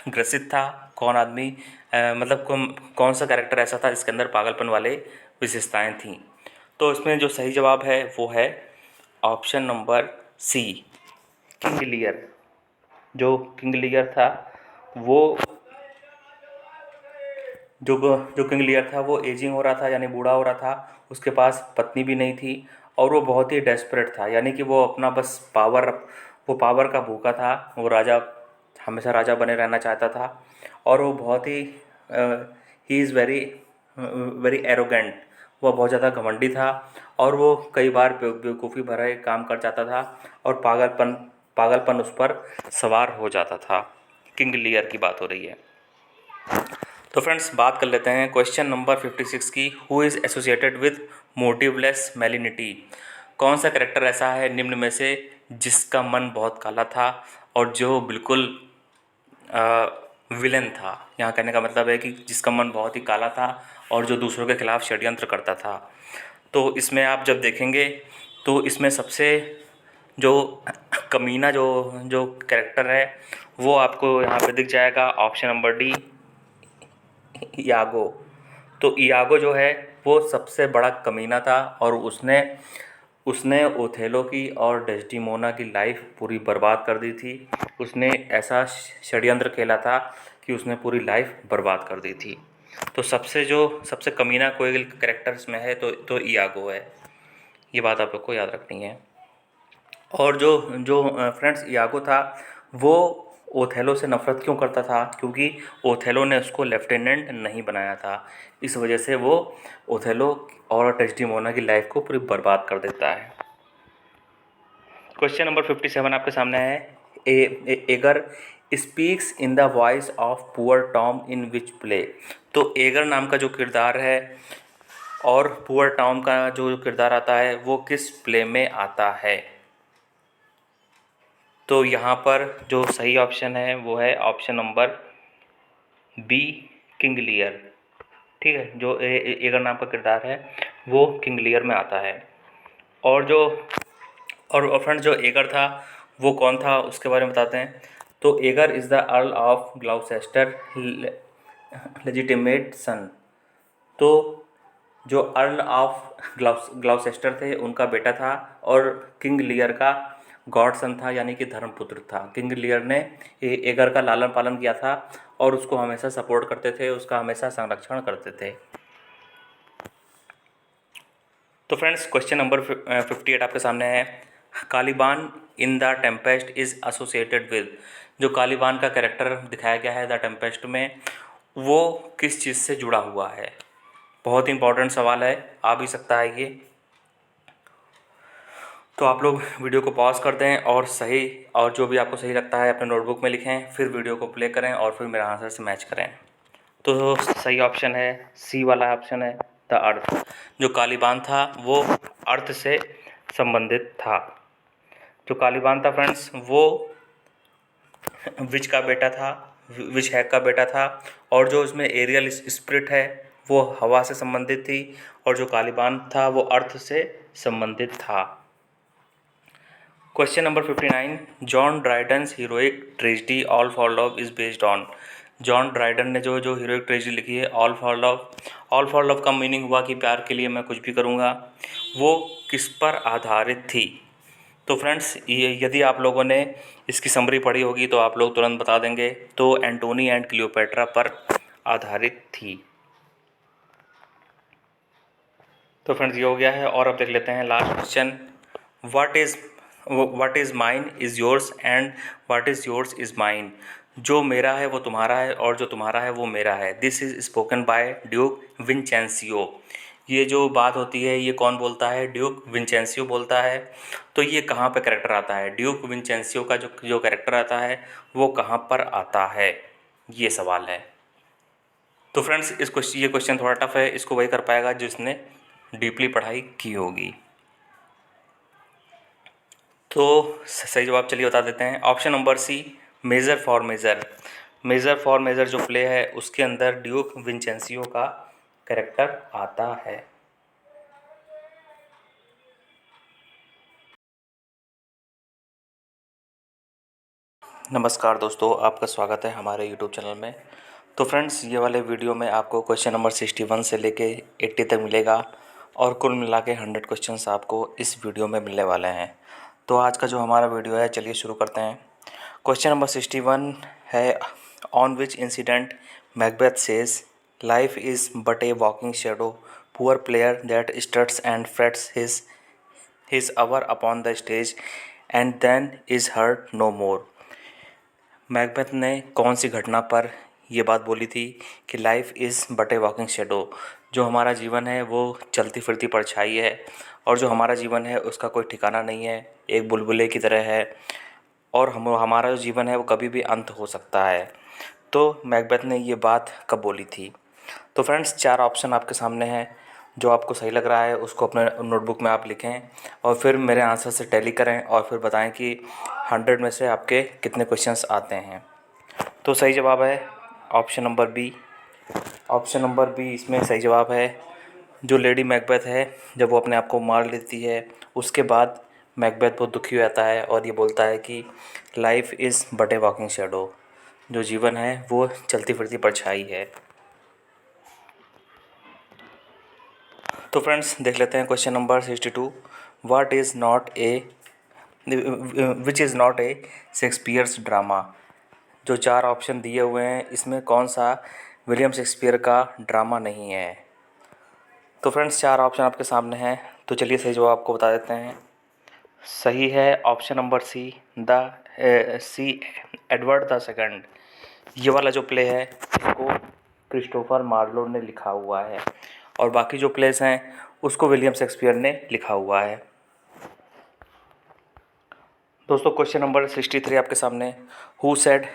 ग्रसित था, कौन आदमी मतलब कौन सा कैरेक्टर ऐसा था जिसके अंदर पागलपन वाले विशेषताएं थीं। तो इसमें जो सही जवाब है वो है option number C, King Lear. जो किंग लियर था वो जो किंग लियर था वो एजिंग हो रहा था, यानी बूढ़ा हो रहा था, उसके पास पत्नी भी नहीं थी और वो बहुत ही डेस्परेट था, यानी कि वो अपना बस पावर का भूखा था। वो राजा, हमेशा राजा बने रहना चाहता था और वो बहुत ही he is very very arrogant, वो बहुत ज़्यादा घमंडी था और वो कई बार बेवकूफ़ी भरा काम कर जाता था और पागलपन उस पर सवार हो जाता था। किंग लियर की बात हो रही है। तो फ्रेंड्स बात कर लेते हैं क्वेश्चन नंबर 56 की। Who is associated with motiveless malignity. कौन सा करेक्टर ऐसा है निम्न में से जिसका मन बहुत काला था और जो बिल्कुल विलन था। यहाँ कहने का मतलब है कि जिसका मन बहुत ही काला था और जो दूसरों के खिलाफ षड्यंत्र करता था। तो इसमें आप जब देखेंगे तो इसमें सबसे जो कमीना जो जो कैरेक्टर है वो आपको यहाँ पे दिख जाएगा, ऑप्शन नंबर डी, यागो। तो यागो जो है वो सबसे बड़ा कमीना था और उसने उसने ओथेलो की और डेस्टिमोना की लाइफ पूरी बर्बाद कर दी थी। उसने ऐसा षड्यंत्र खेला था कि उसने पूरी लाइफ बर्बाद कर दी थी। तो सबसे कमीना कोई कैरेक्टर्स में है तो यागो है। ये बात आप लोग को याद रखनी है। और जो जो फ्रेंड्स यागो था वो ओथेलो से नफ़रत क्यों करता था, क्योंकि ओथेलो ने उसको लेफ्टिनेंट नहीं बनाया था। इस वजह से वो ओथेलो और डेस्टिमोना की लाइफ को पूरी बर्बाद कर देता है। क्वेश्चन नंबर 57 आपके सामने है। Edgar speaks in the voice of poor Tom in which play. तो एगर नाम का जो किरदार है और पुअर टॉम का जो किरदार आता है वो किस प्ले में आता है। तो यहाँ पर जो सही ऑप्शन है वो है option number B, King Lear. ठीक है, जो एगर नाम का किरदार है वो किंग लियर में आता है। और जो और फ्रेंड जो एगर था वो कौन था उसके बारे में बताते हैं। तो Edgar is the earl of Gloucester legitimate son. तो जो अर्ल ऑफ ग्लाउसेस्टर थे उनका बेटा था और किंग लियर का गॉडसन था, यानी कि धर्मपुत्र था। किंग लियर ने एगर का लालन पालन किया था और उसको हमेशा सपोर्ट करते थे, उसका हमेशा संरक्षण करते थे। तो फ्रेंड्स क्वेश्चन नंबर 58 आपके सामने है। Caliban in the Tempest is associated with. जो कालीबान का कैरेक्टर दिखाया गया है द टेम्पेस्ट में वो किस चीज़ से जुड़ा हुआ है। बहुत इंपॉर्टेंट सवाल है, आ भी सकता है ये। तो आप लोग वीडियो को पॉज कर दें और सही और जो भी आपको सही लगता है अपने नोटबुक में लिखें, फिर वीडियो को प्ले करें और फिर मेरे आंसर से मैच करें। तो सही ऑप्शन है सी वाला ऑप्शन है, द अर्थ। जो कालीबान था वो अर्थ से संबंधित था। जो कालीबान था फ्रेंड्स वो विच का बेटा था, विच हैक का बेटा था। और जो उसमें एरियल स्पिरिट है वो हवा से संबंधित थी और जो कालीबान था वो अर्थ से संबंधित था। Question number 59, John Dryden's heroic tragedy all for love is based on. John Dryden ने जो हीरोइक ट्रेजिडी लिखी है all for love, all for love का मीनिंग हुआ कि प्यार के लिए मैं कुछ भी करूँगा, वो किस पर आधारित थी। तो फ्रेंड्स ये यदि आप लोगों ने इसकी समरी पढ़ी होगी तो आप लोग तुरंत बता देंगे। तो एंटोनी एंड क्लियोपेट्रा पर आधारित थी। तो फ्रेंड्स ये हो गया है और अब देख लेते हैं last question. What is mine is yours and what is yours is mine. जो मेरा है वो तुम्हारा है और जो तुम्हारा है वो मेरा है। This is spoken by duke Vincentio. ये जो बात होती है ये कौन बोलता है, ड्यूक विंचेंसियो बोलता है। तो ये कहाँ पे कैरेक्टर आता है, ड्यूक विंचेंसियो का जो कैरेक्टर आता है वो कहाँ पर आता है, ये सवाल है। तो फ्रेंड्स ये क्वेश्चन थोड़ा टफ है, इसको वही कर पाएगा जिसने डीपली पढ़ाई की होगी। तो सही जवाब चलिए बता देते हैं, option number C, measure for measure. Measure for measure जो प्ले है उसके अंदर ड्यूक विंचेंसियो का कैरेक्टर आता है। नमस्कार दोस्तों, आपका स्वागत है हमारे यूट्यूब चैनल में। तो फ्रेंड्स ये वाले वीडियो में आपको क्वेश्चन नंबर 61 से लेके 80 तक मिलेगा। और कुल मिला के 100 क्वेश्चंस आपको इस वीडियो में मिलने वाले हैं। तो आज का जो हमारा वीडियो है, चलिए शुरू करते हैं। क्वेश्चन नंबर 61 है, on which incident Macbeth says life is but a walking shadow, poor player that struts and frets his hour upon the stage and then is heard no more. Macbeth ने कौन सी घटना पर ये बात बोली थी कि life is but a walking shadow, जो हमारा जीवन है वो चलती फिरती परछाई है, और जो हमारा जीवन है उसका कोई ठिकाना नहीं है, एक बुलबुले की तरह है, और हमारा जो जीवन है वो कभी भी अंत हो सकता है। तो मैकबेथ ने ये बात कब बोली थी? तो फ्रेंड्स, 4 ऑप्शन आपके सामने हैं। जो आपको सही लग रहा है उसको अपने नोटबुक में आप लिखें और फिर मेरे आंसर से टैली करें और फिर बताएं कि 100 में से आपके कितने क्वेश्चंस आते हैं। तो सही जवाब है option number B. Option number B इसमें सही जवाब है। जो लेडी मैकबेथ है, जब वो अपने आप को मार लेती है, उसके बाद मैकबेथ बहुत दुखी हो जाता है और ये बोलता है कि life is but a walking shadow, जो जीवन है वो चलती फिरती परछाई है। तो फ्रेंड्स, देख लेते हैं question number 62। What is not a which is not a Shakespeare's drama. जो 4 ऑप्शन दिए हुए हैं, इसमें कौन सा विलियम शेक्सपियर का ड्रामा नहीं है? तो फ्रेंड्स, 4 ऑप्शन आपके सामने हैं, तो चलिए सही जवाब आपको बता देते हैं। सही है option number C, C Edward the second. ये वाला जो प्ले है इसको क्रिस्टोफर मार्लोर ने लिखा हुआ है, और बाकी जो प्लेस हैं उसको विलियम शेक्सपियर ने लिखा हुआ है। दोस्तों, क्वेश्चन नंबर 63 आपके सामने। Who said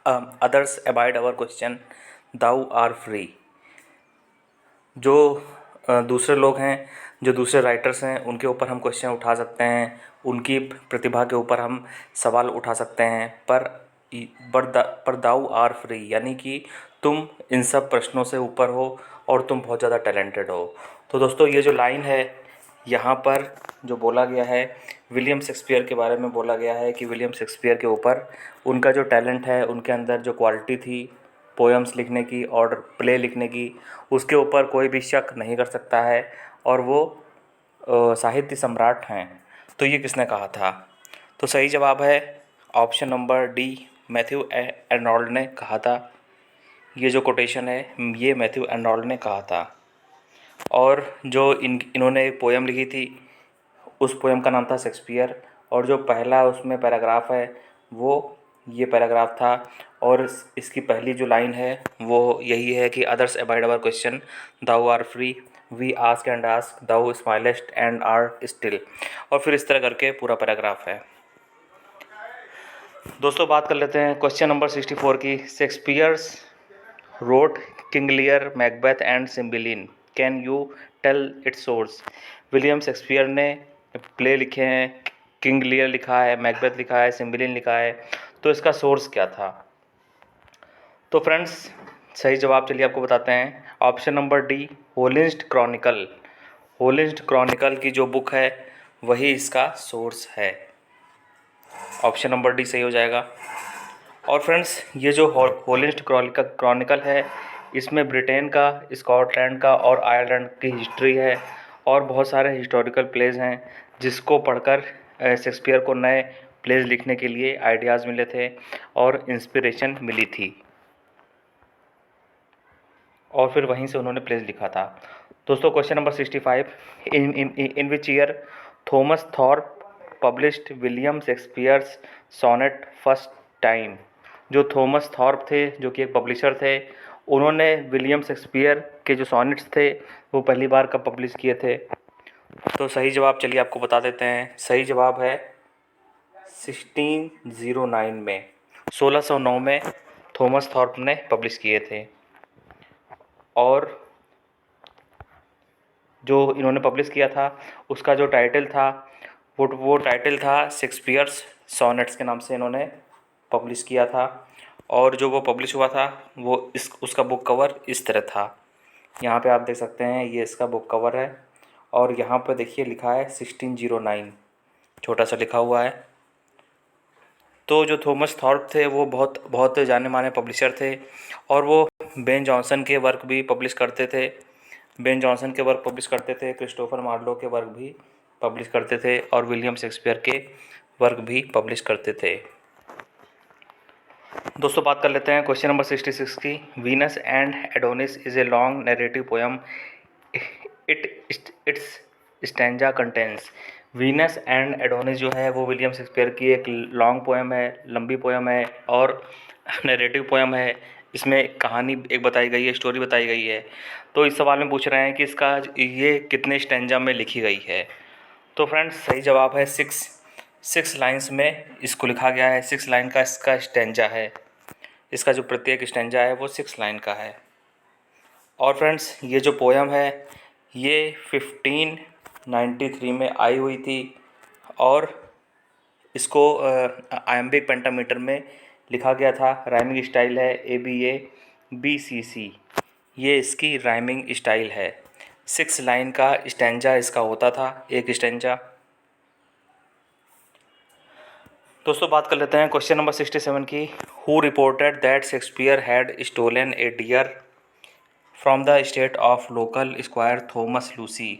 others abide our question thou are free. जो दूसरे लोग हैं, जो दूसरे राइटर्स हैं, उनके ऊपर हम क्वेश्चन उठा सकते हैं, उनकी प्रतिभा के ऊपर हम सवाल उठा सकते हैं, पर दाउ आर फ्री, यानी कि तुम इन सब प्रश्नों से ऊपर हो और तुम बहुत ज़्यादा टैलेंटेड हो। तो दोस्तों, ये जो लाइन है यहाँ पर जो बोला गया है, विलियम शेक्सपियर के बारे में बोला गया है कि विलियम शेक्सपियर के ऊपर उनका जो टैलेंट है, उनके अंदर जो क्वालिटी थी पोएम्स लिखने की और प्ले लिखने की, उसके ऊपर कोई भी शक नहीं कर सकता है, और वो साहित्य सम्राट हैं। तो ये किसने कहा था? तो सही जवाब है option number D, Matthew Arnold ने कहा था। ये जो कोटेशन है ये मैथ्यू एर्नोल्ड ने कहा था। और जो इन्होंने एक पोएम लिखी थी, उस पोएम का नाम था शेक्सपियर, और जो पहला उसमें पैराग्राफ है वो ये पैराग्राफ था, और इसकी पहली जो लाइन है वो यही है कि others abide our question thou are free, we ask and ask thou smilest and are still, और फिर इस तरह करके पूरा पैराग्राफ है। दोस्तों, बात कर लेते हैं क्वेश्चन नंबर 64 की। Shakespeare's wrote King Lear, Macbeth and Cymbeline, can you tell its source. William Shakespeare ने प्ले लिखे हैं, किंग लियर लिखा है, मैकबेथ लिखा है, सिम्बिलीन लिखा है, तो इसका सोर्स क्या था? तो फ्रेंड्स, सही जवाब चलिए आपको बताते हैं। Option number D, Holinshed chronicle. Holinshed chronicle की जो बुक है वही इसका सोर्स है। ऑप्शन नंबर डी सही हो जाएगा। और फ्रेंड्स, ये जो होलिस्ट क्रॉनिकल है, इसमें ब्रिटेन का, स्कॉटलैंड का और आयरलैंड की हिस्ट्री है, और बहुत सारे हिस्टोरिकल प्लेस हैं जिसको पढ़कर शेक्सपियर को नए प्लेस लिखने के लिए आइडियाज़ मिले थे और इंस्पिरेशन मिली थी, और फिर वहीं से उन्होंने प्लेस लिखा था। दोस्तों, question number 65, in which year Thomas Thorpe published William Shakespeare's sonnet first time. जो थॉमस थॉर्प थे, जो कि एक पब्लिशर थे, उन्होंने विलियम शेक्सपियर के जो सोनेट्स थे वो पहली बार कब पब्लिश किए थे? तो सही जवाब चलिए आपको बता देते हैं। सही जवाब है 1609 में, 1609 में थॉमस थॉर्प ने पब्लिश किए थे। और जो इन्होंने पब्लिश किया था उसका जो टाइटल था वो टाइटल था शेक्सपियर्स सोनेट्स के नाम से इन्होंने पब्लिश किया था। और जो वो पब्लिश हुआ था वो उसका बुक कवर इस तरह था। यहाँ पे आप देख सकते हैं, ये इसका बुक कवर है, और यहाँ पे देखिए लिखा है 1609, छोटा सा लिखा हुआ है। तो जो थॉमस थॉर्प थे वो बहुत बहुत जाने माने पब्लिशर थे, और वो बेन जॉनसन के वर्क भी पब्लिश करते थे, बेन जॉनसन के वर्क पब्लिश करते थे, क्रिस्टोफर मार्लो के वर्क भी पब्लिश करते थे और विलियम शेक्सपियर के वर्क भी पब्लिश करते थे। दोस्तों बात कर लेते हैं क्वेश्चन नंबर 66 की। Venus and Adonis is a long narrative poem, it's stanza contains. Venus and Adonis जो है वो विलियम शेक्सपियर की एक लॉन्ग पोएम है, लंबी पोएम है और नैरेटिव पोएम है। इसमें कहानी एक बताई गई है, स्टोरी बताई गई है। तो इस सवाल में पूछ रहे हैं कि इसका ये कितने स्टैंजा में लिखी गई है। तो फ्रेंड्स सही जवाब है 6 लाइन्स में इसको लिखा गया है। 6 लाइन का इसका स्टैंजा है। इसका जो प्रत्येक स्टैंजा है वो 6 लाइन का है। और फ्रेंड्स ये जो पोएम है ये 1593 में आई हुई थी और इसको आयम्बिक पेंटामीटर में लिखा गया था। राइमिंग स्टाइल है ABA BCC, ये इसकी राइमिंग स्टाइल है। 6 लाइन का स्टैंजा इसका होता था, एक स्टैंजा। दोस्तों बात कर लेते हैं क्वेश्चन नंबर 67 की। Who reported that Shakespeare had stolen a deer from the state of local squire Thomas Lucy.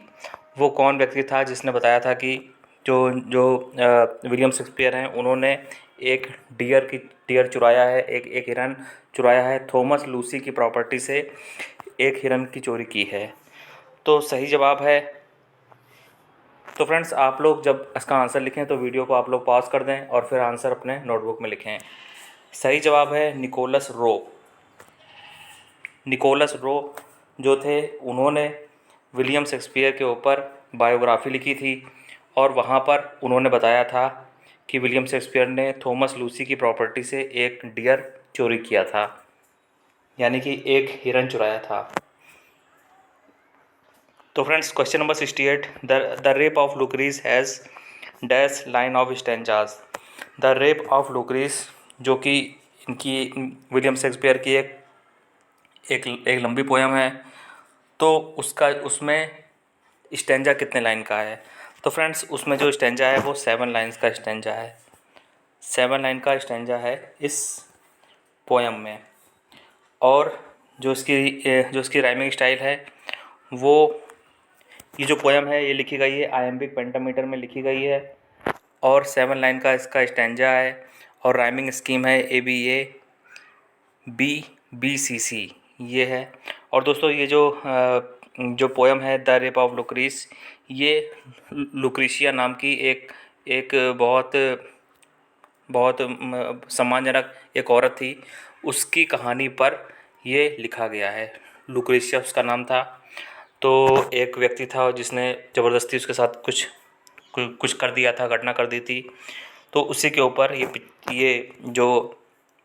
वो कौन व्यक्ति था जिसने बताया था कि जो जो विलियम शेक्सपियर हैं उन्होंने एक डियर चुराया है, एक हिरन चुराया है, थॉमस लूसी की प्रॉपर्टी से एक हिरन की चोरी की है। तो सही जवाब है। तो फ्रेंड्स आप लोग जब इसका आंसर लिखें तो वीडियो को आप लोग पॉज कर दें और फिर आंसर अपने नोटबुक में लिखें। सही जवाब है निकोलस रो। निकोलस रो जो थे उन्होंने विलियम शेक्सपियर के ऊपर बायोग्राफी लिखी थी और वहाँ पर उन्होंने बताया था कि विलियम शेक्सपियर ने थॉमस लूसी की प्रॉपर्टी से एक डियर चोरी किया था, यानी कि एक हिरन चुराया था। तो friends question number 68, the rape of Lucrece has dash line of stanzas. The rape of Lucrece जो कि इनकी विलियम शेक्सपियर की एक लंबी पोएम है, तो उसमें स्टैंजा कितने लाइन का है। तो फ्रेंड्स उसमें जो स्टैंजा है वो 7 लाइन्स का स्टैंजा है। 7 लाइन का स्टैंजा है इस पोएम में। और जो इसकी राइमिंग स्टाइल है वो, ये जो पोएम है ये लिखी गई है आयम्बिक पेंटामीटर में लिखी गई है और 7 लाइन का इसका स्टैंजा है और राइमिंग स्कीम है ABA BCC ये है। और दोस्तों ये जो पोएम है द रेप ऑफ लुक्रीज, ये लुक्रीशिया नाम की एक बहुत सम्मानजनक एक औरत थी, उसकी कहानी पर ये लिखा गया है। लुक्रीशिया उसका नाम था। तो एक व्यक्ति था जिसने ज़बरदस्ती उसके साथ कुछ कर दिया था, घटना कर दी थी, तो उसी के ऊपर ये जो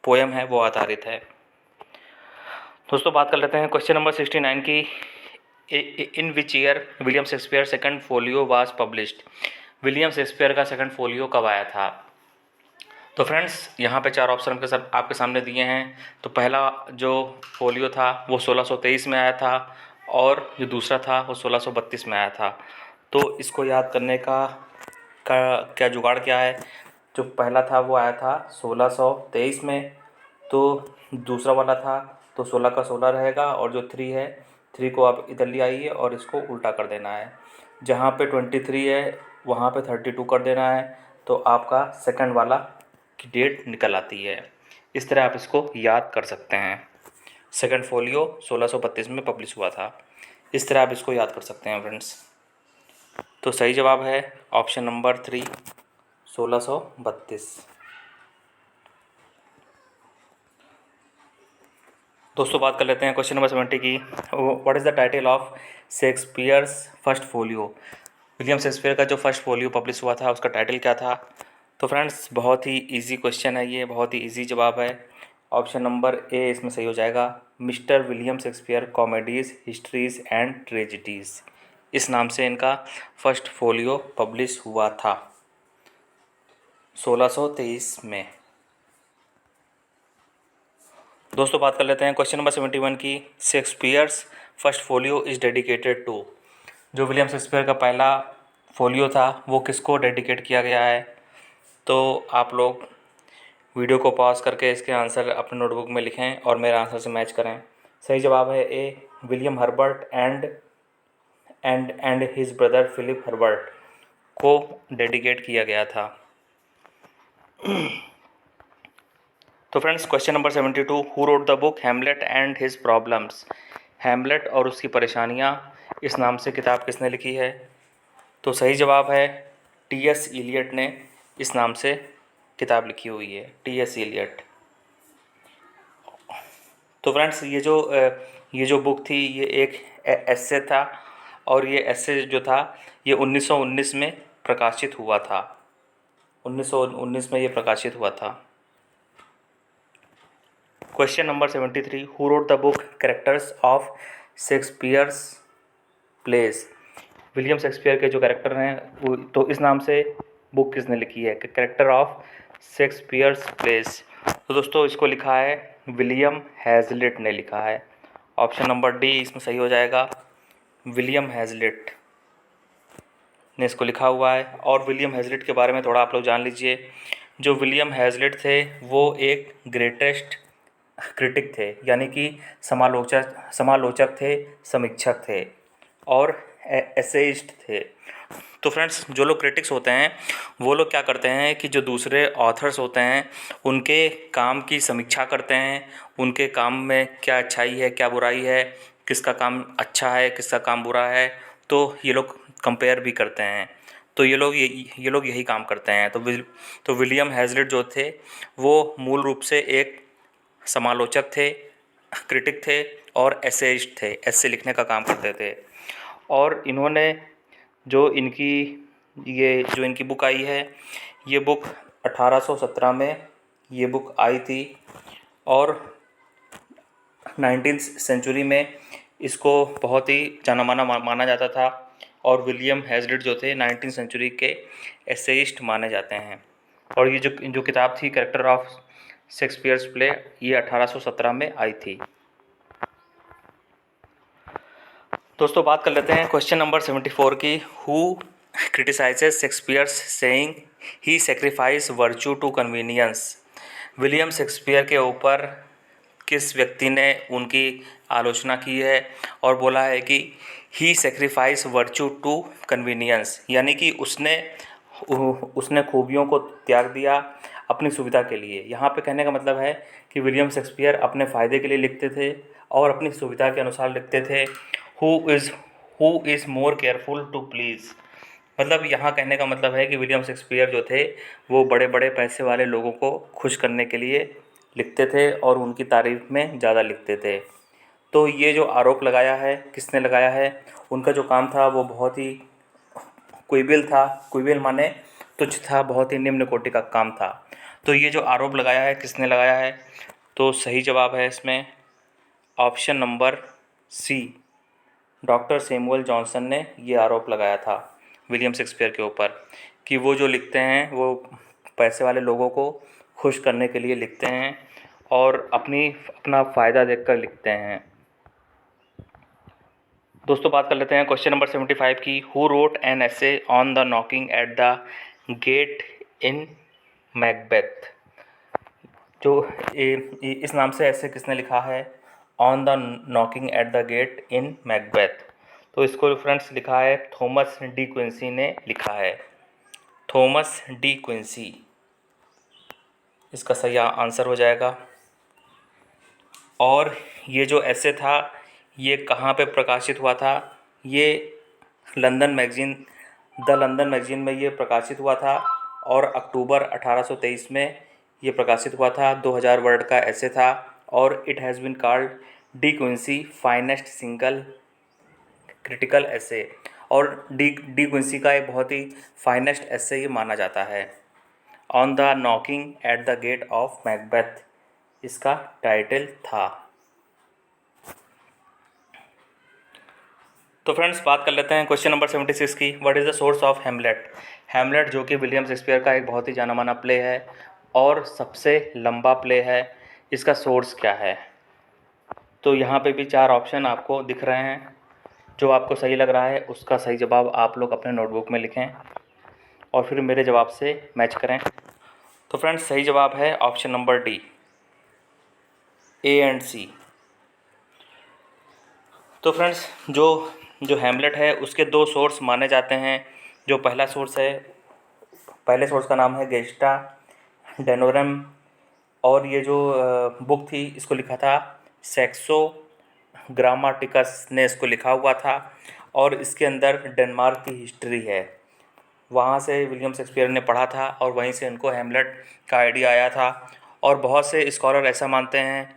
पोएम है वो आधारित है। दोस्तों बात कर लेते हैं क्वेश्चन नंबर 69 की। In which year William Shakespeare second folio was published. William Shakespeare का सेकंड फोलियो कब आया था। तो फ्रेंड्स यहाँ पे 4 ऑप्शन के सब आपके सामने दिए हैं। तो पहला जो फोलियो था वो 1623 में आया था और जो दूसरा था वो 1632 में आया था। तो इसको याद करने का क्या जुगाड़ क्या है। जो पहला था वो आया था 1623 में, तो दूसरा वाला था तो 16 का 16 रहेगा और जो 3 है 3 को आप इधर ले आइए और इसको उल्टा कर देना है। जहाँ पे 23 है वहाँ पे 32 कर देना है, तो आपका सेकंड वाला की डेट निकल आती है। इस तरह आप इसको याद कर सकते हैं। सेकंड फोलियो 1632 में पब्लिश हुआ था। इस तरह आप इसको याद कर सकते हैं फ्रेंड्स। तो सही जवाब है ऑप्शन नंबर 3 1632। दोस्तों बात कर लेते हैं क्वेश्चन नंबर 70 की। What is the title of Shakespeare's first folio. William Shakespeare का जो फर्स्ट फोलियो पब्लिश हुआ था उसका टाइटल क्या था। तो फ्रेंड्स बहुत ही इजी क्वेश्चन है, ये बहुत ही इजी जवाब है। ऑप्शन नंबर A इसमें सही हो जाएगा। Mister William Shakespeare comedies histories and tragedies, इस नाम से इनका फर्स्ट फोलियो पब्लिश हुआ था 1623 में। दोस्तों बात कर लेते हैं क्वेश्चन नंबर 71 की। Shakespeare's first folio is dedicated to. जो विलियम शेक्सपियर का पहला फोलियो था वो किसको डेडिकेट किया गया है। तो आप लोग वीडियो को पॉज करके इसके आंसर अपने नोटबुक में लिखें और मेरे आंसर से मैच करें। सही जवाब है A William Herbert and and his brother Philip Herbert को डेडिकेट किया गया था। तो friends question number 72, who wrote the book Hamlet and his problems. Hamlet और उसकी परेशानियाँ इस नाम से किताब किसने लिखी है? तो सही जवाब है टी.एस. इलियट ने इस नाम से किताब लिखी हुई है, टी.एस. इलियट। तो फ्रेंड्स ये जो बुक थी ये एक एस्से था, और ये एस्से जो था ये 1919 में प्रकाशित हुआ था। 1919 में ये प्रकाशित हुआ था। Question number 73, who wrote the book characters of Shakespeare's plays. William Shakespeare के जो कैरेक्टर हैं वो, तो इस नाम से बुक किसने लिखी है? Character of Shakespeare's place. तो दोस्तों इसको लिखा है विलियम हैज़लिट ने लिखा है। ऑप्शन नंबर डी इसमें सही हो जाएगा, विलियम हैज़लिट ने इसको लिखा हुआ है। और विलियम हैज़लिट के बारे में थोड़ा आप लोग जान लीजिए। जो विलियम हैज़लिट थे वो एक ग्रेटेस्ट क्रिटिक थे, यानी कि समालोचक थे, समीक्षक थे और एसेइस्ट थे। तो फ्रेंड्स जो लोग क्रिटिक्स होते हैं वो लोग क्या करते हैं कि जो दूसरे ऑथर्स होते हैं उनके काम की समीक्षा करते हैं, उनके काम में क्या अच्छाई है क्या बुराई है, किसका काम अच्छा है किसका काम बुरा है, तो ये लोग कंपेयर भी करते हैं। तो ये लोग यही काम करते हैं। तो विलियम हैज़लिट जो थे वो मूल रूप से एक समालोचक थे, क्रिटिक थे और एसेइस्ट थे, एस्से लिखने का काम करते थे। और इन्होंने जो इनकी बुक आई है, ये बुक 1817 में ये बुक आई थी और 19th सेंचुरी में इसको बहुत ही जाना माना माना जाता था। और विलियम हैज़लिट जो थे 19th सेंचुरी के एसेइस्ट माने जाते हैं। और ये जो किताब थी कैरेक्टर ऑफ शेक्सपियर्स प्ले, ये 1817 में आई थी। दोस्तों बात कर लेते हैं क्वेश्चन नंबर 74 की, who criticises Shakespeare's saying he sacrifice virtue to convenience. William Shakespeare के ऊपर किस व्यक्ति ने उनकी आलोचना की है और बोला है कि ही सेक्रीफाइस वर्चू टू कन्वीनियंस, यानी कि उसने खूबियों को त्याग दिया अपनी सुविधा के लिए। यहाँ पे कहने का मतलब है कि विलियम शेक्सपियर अपने फ़ायदे के लिए लिखते थे और अपनी सुविधा के अनुसार लिखते थे। Who is more careful to please, मतलब यहाँ कहने का मतलब है कि विलियम शेक्सपियर जो थे वो बड़े बड़े पैसे वाले लोगों को खुश करने के लिए लिखते थे और उनकी तारीफ़ में ज़्यादा लिखते थे। तो ये जो आरोप लगाया है किसने लगाया है? उनका जो काम था वो बहुत ही क्विबिल था, क्विबिल माने तुच्छ था, बहुत ही निम्न कोटि का काम था। तो ये जो आरोप लगाया है किसने लगाया है? तो सही जवाब है इसमें option number C, doctor Samuel Johnson ने ये आरोप लगाया था विलियम शेक्सपियर के ऊपर कि वो जो लिखते हैं वो पैसे वाले लोगों को खुश करने के लिए लिखते हैं और अपना फ़ायदा देखकर लिखते हैं। दोस्तों बात कर लेते हैं क्वेश्चन नंबर 75 की, who wrote an essay on the knocking at the get in Macbeth. जो इस नाम से ऐसे किसने लिखा है? On the knocking at the get in Macbeth. तो इसको फ्रेंड्स लिखा है थॉमस डी क्विंसी ने लिखा है, थॉमस डी क्विंसी इसका सही आंसर हो जाएगा। और ये जो ऐसे था ये कहाँ पे प्रकाशित हुआ था? ये लंदन मैगज़ीन में ये प्रकाशित हुआ था और अक्टूबर 1823 में ये प्रकाशित हुआ था। 2000 वर्ड का ऐसे था और it has been called De Quincey finest single critical essay. और डी क्विंसी का एक बहुत ही फाइनेस्ट ऐसे ये माना जाता है। On the knocking at the gate of Macbeth इसका टाइटल था। तो फ्रेंड्स बात कर लेते हैं क्वेश्चन नंबर 76 की, what is the source of Hamlet. Hamlet जो कि विलियम शेक्सपियर का एक बहुत ही जाना माना प्ले है और सबसे लंबा प्ले है, इसका सोर्स क्या है? तो यहाँ पे भी 4 ऑप्शन आपको दिख रहे हैं, जो आपको सही लग रहा है उसका सही जवाब आप लोग अपने नोटबुक में लिखें और फिर मेरे जवाब से मैच करें। तो फ्रेंड्स सही जवाब है option number D, A and C. तो फ्रेंड्स जो जो हैमलेट है उसके दो सोर्स माने जाते हैं। जो पहला सोर्स है, पहले सोर्स का नाम है गेस्टा डेनोरम, और ये जो बुक थी इसको लिखा था सेक्सो ग्रामाटिकस ने इसको लिखा हुआ था, और इसके अंदर डेनमार्क की हिस्ट्री है। वहाँ से विलियम शेक्सपियर ने पढ़ा था और वहीं से उनको हैमलेट का आइडिया आया था। और बहुत से स्कॉलर ऐसा मानते हैं,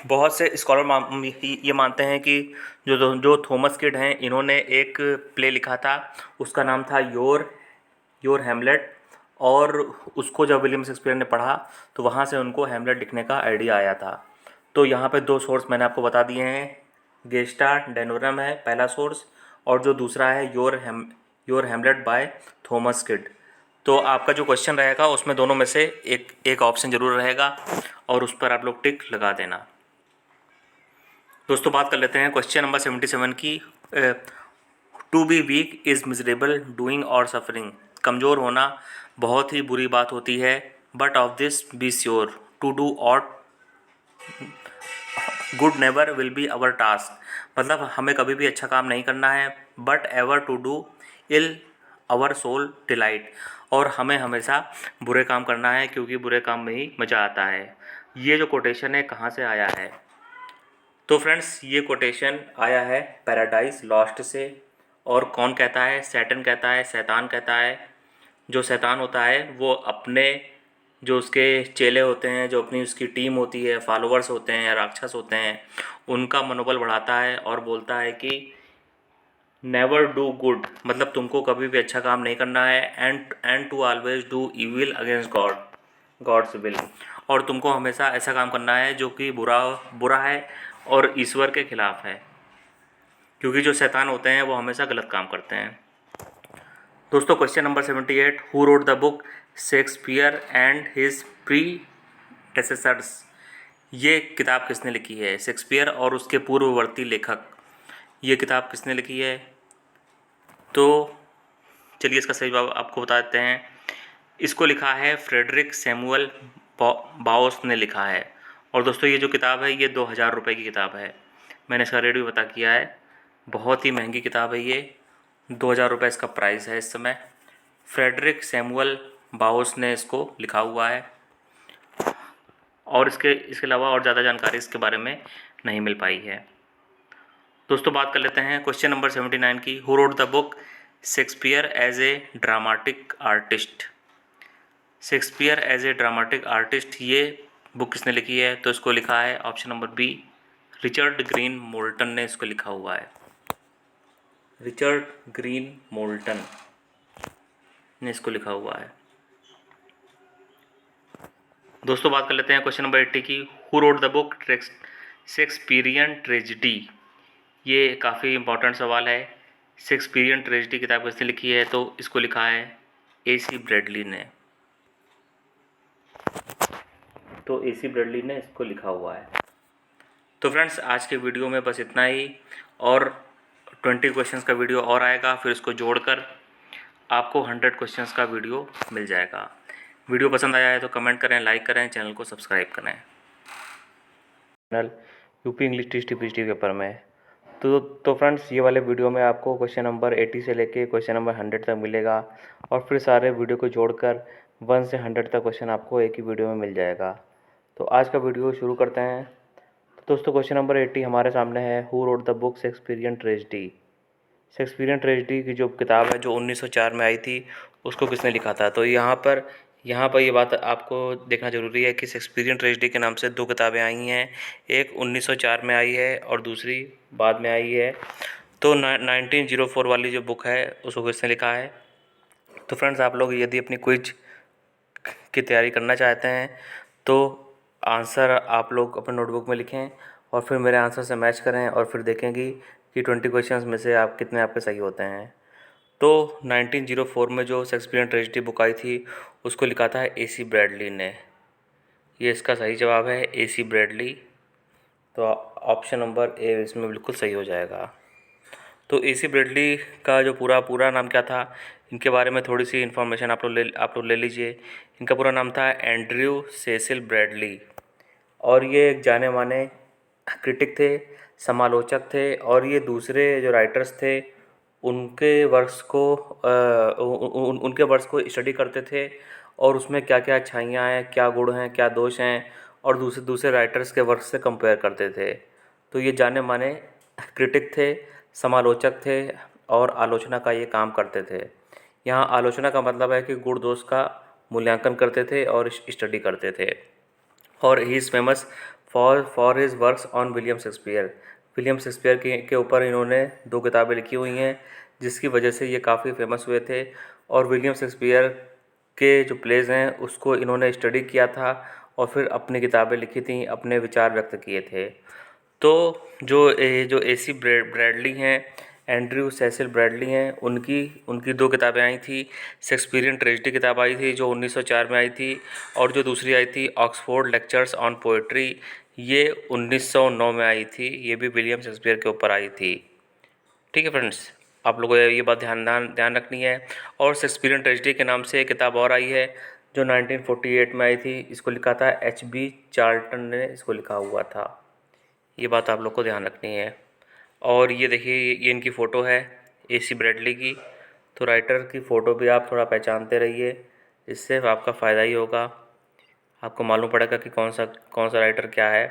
बहुत से स्कॉलर ये मानते हैं कि जो थॉमस किड हैं इन्होंने एक प्ले लिखा था, उसका नाम था योर हैमलेट, और उसको जब विलियम शेक्सपियर ने पढ़ा तो वहाँ से उनको हैमलेट लिखने का आइडिया आया था। तो यहाँ पे दो सोर्स मैंने आपको बता दिए हैं, गेस्टा डेनोरम है पहला सोर्स, और जो दूसरा है your Hamlet by Thomas kid. तो आपका जो क्वेश्चन रहेगा उसमें दोनों में से एक ऑप्शन ज़रूर रहेगा, और उस पर आप लोग टिक लगा देना। दोस्तों बात कर लेते हैं क्वेश्चन नंबर 77 की। To be weak is miserable doing और सफरिंग। कमज़ोर होना बहुत ही बुरी बात होती है, but of this be sure to do aught good never will be our task. मतलब हमें कभी भी अच्छा काम नहीं करना है, but ever to do ill our sole delight. और हमें हमेशा बुरे काम करना है क्योंकि बुरे काम में ही मज़ा आता है। ये जो कोटेशन है कहाँ से आया है? तो फ्रेंड्स ये कोटेशन आया है पैराडाइज लॉस्ट से। और कौन कहता है? सैटन कहता है, शैतान कहता है। जो शैतान होता है वो अपने जो उसके चेले होते हैं, जो अपनी उसकी टीम होती है, फॉलोअर्स होते हैं या राक्षस होते हैं, उनका मनोबल बढ़ाता है और बोलता है कि नेवर डू गुड, मतलब तुमको कभी भी अच्छा काम नहीं करना है, and to always do evil against God's will. और तुमको हमेशा ऐसा काम करना है जो कि बुरा बुरा है और ईश्वर के खिलाफ है, क्योंकि जो शैतान होते हैं वो हमेशा गलत काम करते हैं। दोस्तों question number 78, who wrote the book Shakespeare and his predecessors. ये किताब किसने लिखी है? शेक्सपियर और उसके पूर्ववर्ती लेखक। ये किताब किसने लिखी है? तो चलिए इसका सही जवाब आपको बता देते हैं। इसको लिखा है फ्रेडरिक सैमुअल बाओस ने लिखा है। और दोस्तों ये जो किताब है ये 2000 रुपये की किताब है। मैंने इसका रेट भी बता किया है, बहुत ही महंगी किताब है ये, 2000 रुपये इसका प्राइस है इस समय। फ्रेडरिक सैमुअल बाओस ने इसको लिखा हुआ है, और इसके अलावा और ज़्यादा जानकारी इसके बारे में नहीं मिल पाई है। दोस्तों बात कर लेते हैं क्वेश्चन नंबर 79 की। Who wrote the book Shakespeare as a dramatic artist. Shakespeare as a dramatic artist, ये बुक किसने लिखी है? तो इसको लिखा है option number B, Richard Green Moulton ने इसको लिखा हुआ है। रिचर्ड ग्रीन मोल्टन ने इसको लिखा हुआ है। दोस्तों बात कर लेते हैं क्वेश्चन नंबर 80 की। Who wrote the book Shakespearean tragedy. ये काफ़ी इंपॉर्टेंट सवाल है। शेक्सपियरियन ट्रेजिडी किताब किसने लिखी है? तो इसको लिखा है AC ब्रैडली ने। तो AC ब्रैडली ने इसको लिखा हुआ है। तो फ्रेंड्स आज के वीडियो में बस इतना ही, और 20 क्वेश्चंस का वीडियो और आएगा, फिर इसको जोड़कर आपको 100 क्वेश्चंस का वीडियो मिल जाएगा। वीडियो पसंद आया है तो कमेंट करें, लाइक करें, चैनल को सब्सक्राइब करें। Channel UP English T paper में। तो फ्रेंड्स ये वाले वीडियो में आपको क्वेश्चन नंबर 80 से लेके क्वेश्चन नंबर 100 तक मिलेगा, और फिर सारे वीडियो को जोड़कर 1 से 100 तक क्वेश्चन आपको एक ही वीडियो में मिल जाएगा। तो आज का वीडियो शुरू करते हैं। तो दोस्तों क्वेश्चन नंबर 80 हमारे सामने है, who wrote the book Shakespearean tragedy. Shakespearean tragedy की जो किताब है जो 1904 में आई थी, उसको किसने लिखा था? तो यहाँ पर ये बात आपको देखना ज़रूरी है कि शेक्सपियरियन ट्रेजिडी के नाम से 2 किताबें आई हैं। एक 1904 में आई है और दूसरी बाद में आई है। तो 1904 वाली जो बुक है उसको किसने लिखा है? तो फ्रेंड्स आप लोग यदि अपनी क्विज की तैयारी करना चाहते हैं तो आंसर आप लोग अपने नोटबुक में लिखें और फिर मेरे आंसर से मैच करें, और फिर देखेंगे कि 20 क्वेश्चंस में से कितने आपके सही होते हैं। तो 1904 में जो शेक्सपियरियन ट्रेजिडी बुक आई थी उसको लिखा था AC ब्रैडली ने। ये इसका सही जवाब है AC ब्रैडली। तो ऑप्शन नंबर ए इसमें बिल्कुल सही हो जाएगा। तो AC ब्रैडली का जो पूरा नाम क्या था, इनके बारे में थोड़ी सी इन्फॉर्मेशन आप लोग ले लीजिए। इनका पूरा नाम था एंड्रयू सेसिल ब्रैडली, और ये एक जाने माने क्रिटिक थे, समालोचक थे, और ये दूसरे जो राइटर्स थे उनके वर्क्स को उनके वर्क्स को स्टडी करते थे और उसमें क्या क्या अच्छाइयाँ हैं, क्या गुण हैं, क्या दोष हैं, और दूसरे दूसरे राइटर्स के वर्क से कंपेयर करते थे। तो ये जाने माने क्रिटिक थे, समालोचक थे और आलोचना का ये काम करते थे। यहाँ आलोचना का मतलब है कि गुण दोष का मूल्यांकन करते थे और स्टडी करते थे। और he is famous for his works on William Shakespeare. William Shakespeare के ऊपर इन्होंने 2 किताबें लिखी हुई हैं जिसकी वजह से ये काफ़ी फेमस हुए थे। और विलियम शेक्सपियर के जो प्लेज़ हैं उसको इन्होंने स्टडी किया था और फिर अपनी किताबें लिखी थी, अपने विचार व्यक्त किए थे। तो जो एसी ब्रैडली हैं, एंड्रयू सेसिल ब्रैडली हैं, उनकी उनकी 2 किताबें आई थी। शेक्सपियरियन ट्रेजेडी किताब आई थी जो 1904 में आई थी, और जो दूसरी आई थी ऑक्सफोर्ड लेक्चर्स ऑन पोएट्री, ये 1909 में आई थी। ये भी विलियम शेक्सपियर के ऊपर आई थी। ठीक है फ्रेंड्स, आप लोगों को ये बात ध्यान रखनी है। और शेक्सपियरियन ट्रेजेडी के नाम से एक किताब और आई है जो 1948 में आई थी। इसको लिखा था H.B. चार्ल्टन ने, इसको लिखा हुआ था। ये बात आप लोग को ध्यान रखनी है। और ये देखिए, ये इनकी फ़ोटो है एसी ब्रैडली की। तो राइटर की फ़ोटो भी आप थोड़ा पहचानते रहिए, इससे आपका फ़ायदा ही होगा, आपको मालूम पड़ेगा कि कौन सा राइटर क्या है।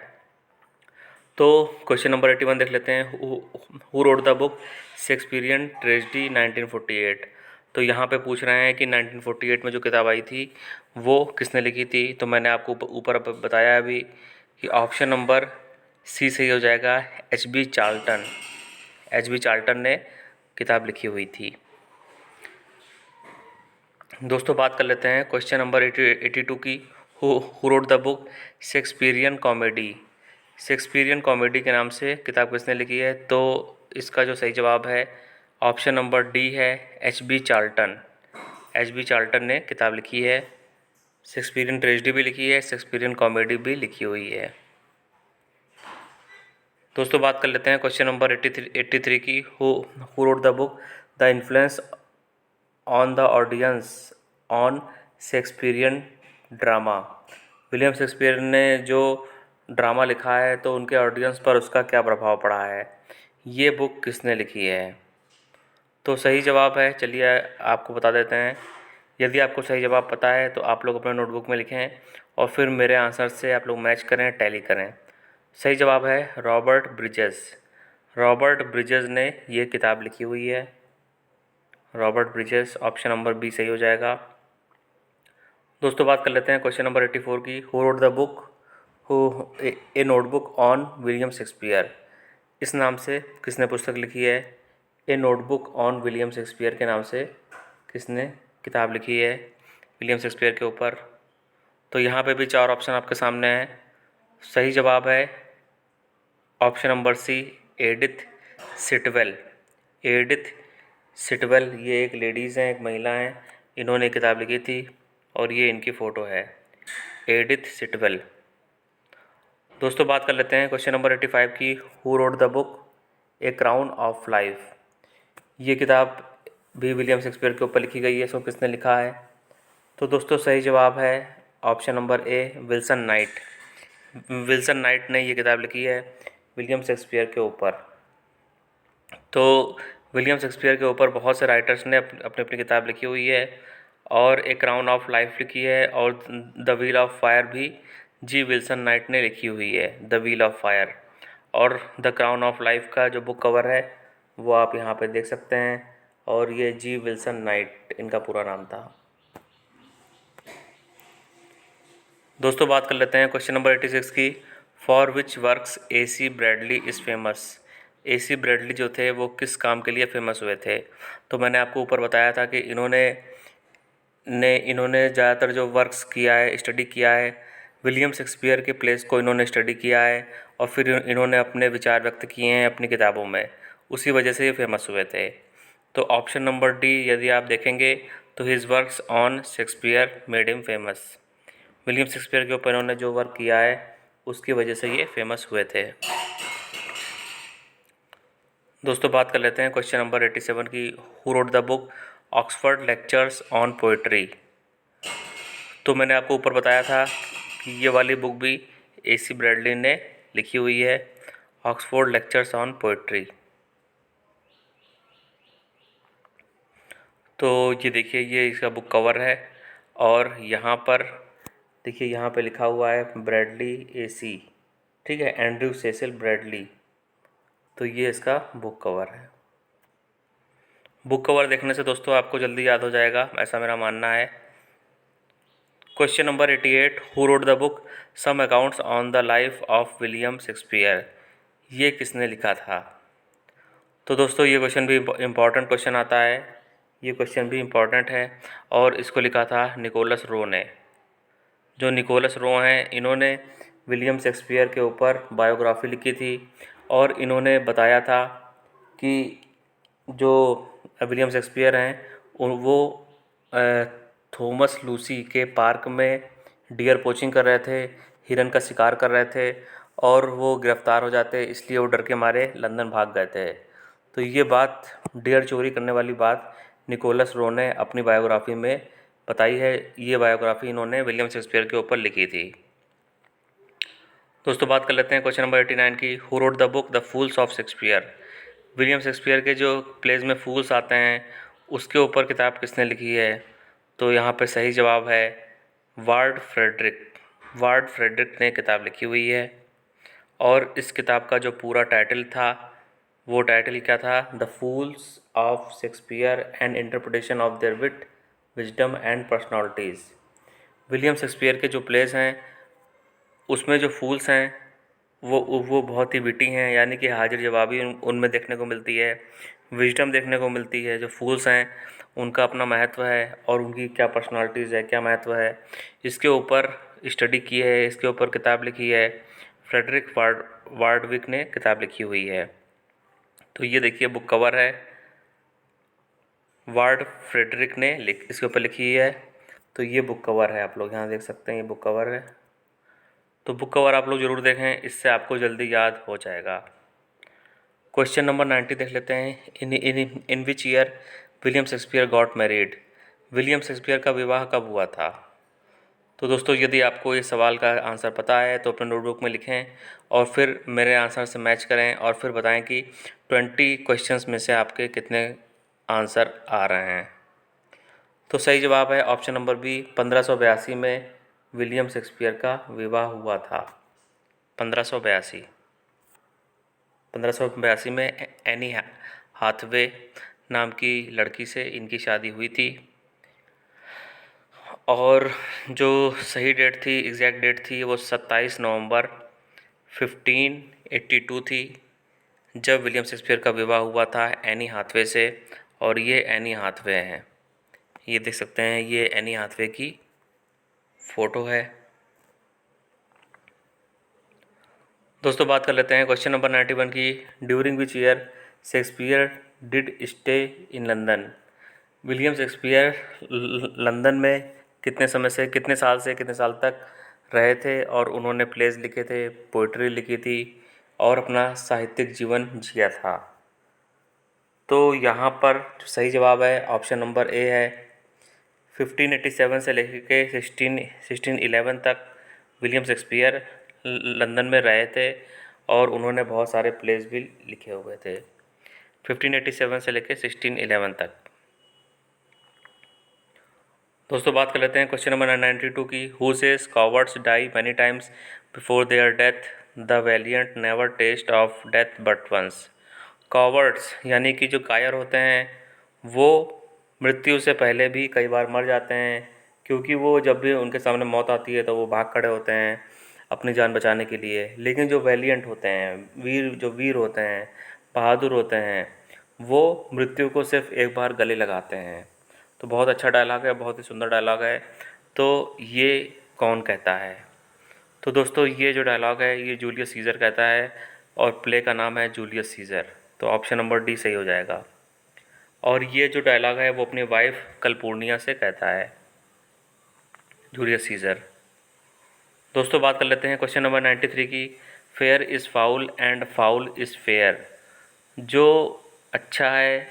तो क्वेश्चन नंबर 81 देख लेते हैं। Who wrote the book Shakespearean tragedy 1948। तो यहाँ पे पूछ रहे हैं कि 1948 में जो किताब आई थी वो किसने लिखी थी। तो मैंने आपको ऊपर बताया अभी कि ऑप्शन नंबर सी सही हो जाएगा, H.B. चार्ल्टन। H.B. चार्ल्टन ने किताब लिखी हुई थी। दोस्तों बात कर लेते हैं क्वेश्चन नंबर 82 की। Who wrote the book Shakespearean comedy. Shakespearean comedy के नाम से किताब किसने लिखी है। तो इसका जो सही जवाब है ऑप्शन नंबर डी है, H.B. चार्ल्टन। H.B. चार्ल्टन ने किताब लिखी है। शेक्सपियरियन ट्रेजेडी भी लिखी है, शेक्सपियरियन कॉमेडी भी लिखी हुई है। दोस्तों बात कर लेते हैं क्वेश्चन नंबर 83 की। Who wrote the book the influence on the audience on Shakespearean drama. William Shakespeare ने जो ड्रामा लिखा है तो उनके ऑडियंस पर उसका क्या प्रभाव पड़ा है, ये बुक किसने लिखी है। तो सही जवाब है, चलिए आपको बता देते हैं। यदि आपको सही जवाब पता है तो आप लोग अपने नोटबुक में लिखें और फिर मेरे आंसर से आप लोग मैच करें, टैली करें। सही जवाब है रॉबर्ट ब्रिजेस। रॉबर्ट ब्रिजेस ने ये किताब लिखी हुई है। Robert Bridges, option number B सही हो जाएगा। दोस्तों बात कर लेते हैं क्वेश्चन नंबर 84 की। Who wrote the book A notebook on William Shakespeare. इस नाम से किसने पुस्तक लिखी है। ए नोटबुक ऑन विलियम शेक्सपियर के नाम से किसने किताब लिखी है विलियम शेक्सपियर के ऊपर। तो यहाँ पे भी 4 ऑप्शन आपके सामने हैं। सही जवाब है option number C, Edith Sitwell. Edith Sitwell, ये एक लेडीज़ हैं, एक महिला हैं, इन्होंने किताब लिखी थी और ये इनकी फ़ोटो है, एडिथ सिटवेल। दोस्तों बात कर लेते हैं क्वेश्चन नंबर 85 की। Who wrote the book A crown of life. ये किताब भी विलियम शेक्सपियर के ऊपर लिखी गई है। इसको किसने लिखा है। तो दोस्तों सही जवाब है ऑप्शन नंबर ए, विल्सन नाइट। विल्सन नाइट ने ये किताब लिखी है विलियम शेक्सपियर के ऊपर। तो विलियम शेक्सपियर के ऊपर बहुत से राइटर्स ने अपनी अपनी किताब लिखी हुई है और ए क्राउन ऑफ लाइफ लिखी है, और द व्हील ऑफ फायर भी जी विल्सन नाइट ने लिखी हुई है, द व्हील ऑफ फायर। और द क्राउन ऑफ लाइफ का जो बुक कवर है वो आप यहाँ पे देख सकते हैं, और ये जी विल्सन नाइट इनका पूरा नाम था। दोस्तों बात कर लेते हैं क्वेश्चन नंबर 86 की। For which works AC Bradley is famous. AC Bradley जो थे वो किस काम के लिए फ़ेमस हुए थे। तो मैंने आपको ऊपर बताया था कि इन्होंने ज़्यादातर जो वर्क्स किया है, स्टडी किया है, विलियम शेक्सपियर के प्लेस को इन्होंने स्टडी किया है और फिर इन्होंने अपने विचार व्यक्त किए हैं अपनी किताबों में, उसी वजह से ये फेमस हुए थे। तो ऑप्शन नंबर डी यदि आप देखेंगे तो his works on Shakespeare made him famous. William Shakespeare के ऊपर इन्होंने जो वर्क किया है उसकी वजह से ये फेमस हुए थे। दोस्तों बात कर लेते हैं क्वेश्चन नंबर 87 की। Who wrote the book Oxford lectures on poetry. तो मैंने आपको ऊपर बताया था कि ये वाली बुक भी AC ब्रैडली ने लिखी हुई है ऑक्सफोर्ड लेक्चर्स ऑन पोइट्री। तो ये देखिए, ये इसका बुक कवर है और यहाँ पर देखिए, यहाँ पे लिखा हुआ है ब्रैडली AC, ठीक है, एंड्रयू सेसिल ब्रैडली। तो ये इसका बुक कवर है। बुक कवर देखने से दोस्तों आपको जल्दी याद हो जाएगा, ऐसा मेरा मानना है। Question number 88, who wrote the book some accounts on the life of William Shakespeare. ये किसने लिखा था? तो दोस्तों ये क्वेश्चन भी इम्पॉर्टेंट क्वेश्चन आता है, ये क्वेश्चन भी इम्पॉर्टेंट है और इसको लिखा था निकोलस रो ने। जो निकोलस रो हैं, इन्होंने विलियम शेक्सपियर के ऊपर बायोग्राफी लिखी थी और इन्होंने बताया था कि जो विलियम शेक्सपियर हैं वो थॉमस लूसी के पार्क में डियर पोचिंग कर रहे थे, हिरन का शिकार कर रहे थे और वो गिरफ़्तार हो जाते, इसलिए वो डर के मारे लंदन भाग गए थे। तो ये बात, डियर चोरी करने वाली बात, निकोलस रो ने अपनी बायोग्राफी में बताई है। ये बायोग्राफी इन्होंने विलियम शेक्सपियर के ऊपर लिखी थी। दोस्तों बात कर लेते हैं क्वेश्चन नंबर 89 की, who wrote the book the fools of Shakespeare. William Shakespeare के जो प्लेज में फूल्स आते हैं उसके ऊपर किताब किसने लिखी है? तो यहाँ पे सही जवाब है वार्ड फ्रेडरिक। वार्ड फ्रेडरिक ने किताब लिखी हुई है और इस किताब का जो पूरा टाइटल था वो टाइटल क्या था? The fools of Shakespeare and interpretation of their wit, wisdom and personalities. William Shakespeare के जो प्लेस हैं उसमें जो फूल्स हैं वो बहुत ही विटी हैं, यानी कि हाजिर जवाबी उनमें देखने को मिलती है, विजडम देखने को मिलती है। जो फूल्स हैं उनका अपना महत्व है और उनकी क्या पर्सनालिटीज़ है, क्या महत्व है, इसके ऊपर स्टडी की है, इसके ऊपर किताब लिखी है। फ्रेडरिक वार्डविक ने किताब लिखी हुई है। तो ये देखिए बुक कवर है, वार्ड फ्रेडरिक ने इसके ऊपर लिखी है। तो ये बुक कवर है, आप लोग यहाँ देख सकते हैं, ये बुक कवर है। तो बुक कवर आप लोग ज़रूर देखें, इससे आपको जल्दी याद हो जाएगा। क्वेश्चन नंबर 90 देख लेते हैं। In which year William Shakespeare got married. William Shakespeare का विवाह कब हुआ था? तो दोस्तों यदि आपको इस सवाल का आंसर पता है तो अपने नोटबुक में लिखें और फिर मेरे आंसर से मैच करें और फिर बताएं कि 20 क्वेश्चंस में से आपके कितने आंसर आ रहे हैं। तो सही जवाब है ऑप्शन नंबर बी, 1582 में विलियम शेक्सपियर का विवाह हुआ था। 1582 में एनी हाथवे नाम की लड़की से इनकी शादी हुई थी और जो सही डेट थी, एग्जैक्ट डेट थी, वो 27 नवंबर 1582 थी जब विलियम शेक्सपियर का विवाह हुआ था एनी हाथवे से। और ये एनी हाथवे हैं, ये देख सकते हैं, ये एनी हाथवे की फ़ोटो है। दोस्तों बात कर लेते हैं क्वेश्चन नंबर 91 की, during which year Shakespeare did stay in London. William Shakespeare London में कितने समय से, कितने साल तक रहे थे और उन्होंने प्लेज लिखे थे, पोइट्री लिखी थी और अपना साहित्यिक जीवन जिया था। तो यहाँ पर जो सही जवाब है ऑप्शन नंबर ए है। 1587 से लेकर के 1611 तक विलियम शेक्सपियर लंदन में रहे थे और उन्होंने बहुत सारे प्लेस भी लिखे हुए थे 1587 से लेकर 1611 तक। दोस्तों बात कर लेते हैं क्वेश्चन नंबर 92 की, who says cowards die many times before their death, the valiant never taste of death but once. Cowards यानी कि जो कायर होते हैं वो मृत्यु से पहले भी कई बार मर जाते हैं, क्योंकि वो जब भी उनके सामने मौत आती है तो वो भाग खड़े होते हैं अपनी जान बचाने के लिए। लेकिन जो वैलियंट होते हैं, जो वीर होते हैं, बहादुर होते हैं, वो मृत्यु को सिर्फ एक बार गले लगाते हैं। तो बहुत अच्छा डायलॉग है, बहुत ही सुंदर डायलॉग है। तो ये कौन कहता है? तो दोस्तों ये जो डायलॉग है ये जूलियस सीज़र कहता है और प्ले का नाम है जूलियस सीज़र। तो ऑप्शन नंबर डी सही हो जाएगा। और ये जो डायलॉग है वो अपनी वाइफ कलपूर्निया से कहता है, जूलियस सीज़र। दोस्तों बात कर लेते हैं क्वेश्चन नंबर 93 की, fair is foul and foul is fair. जो अच्छा है,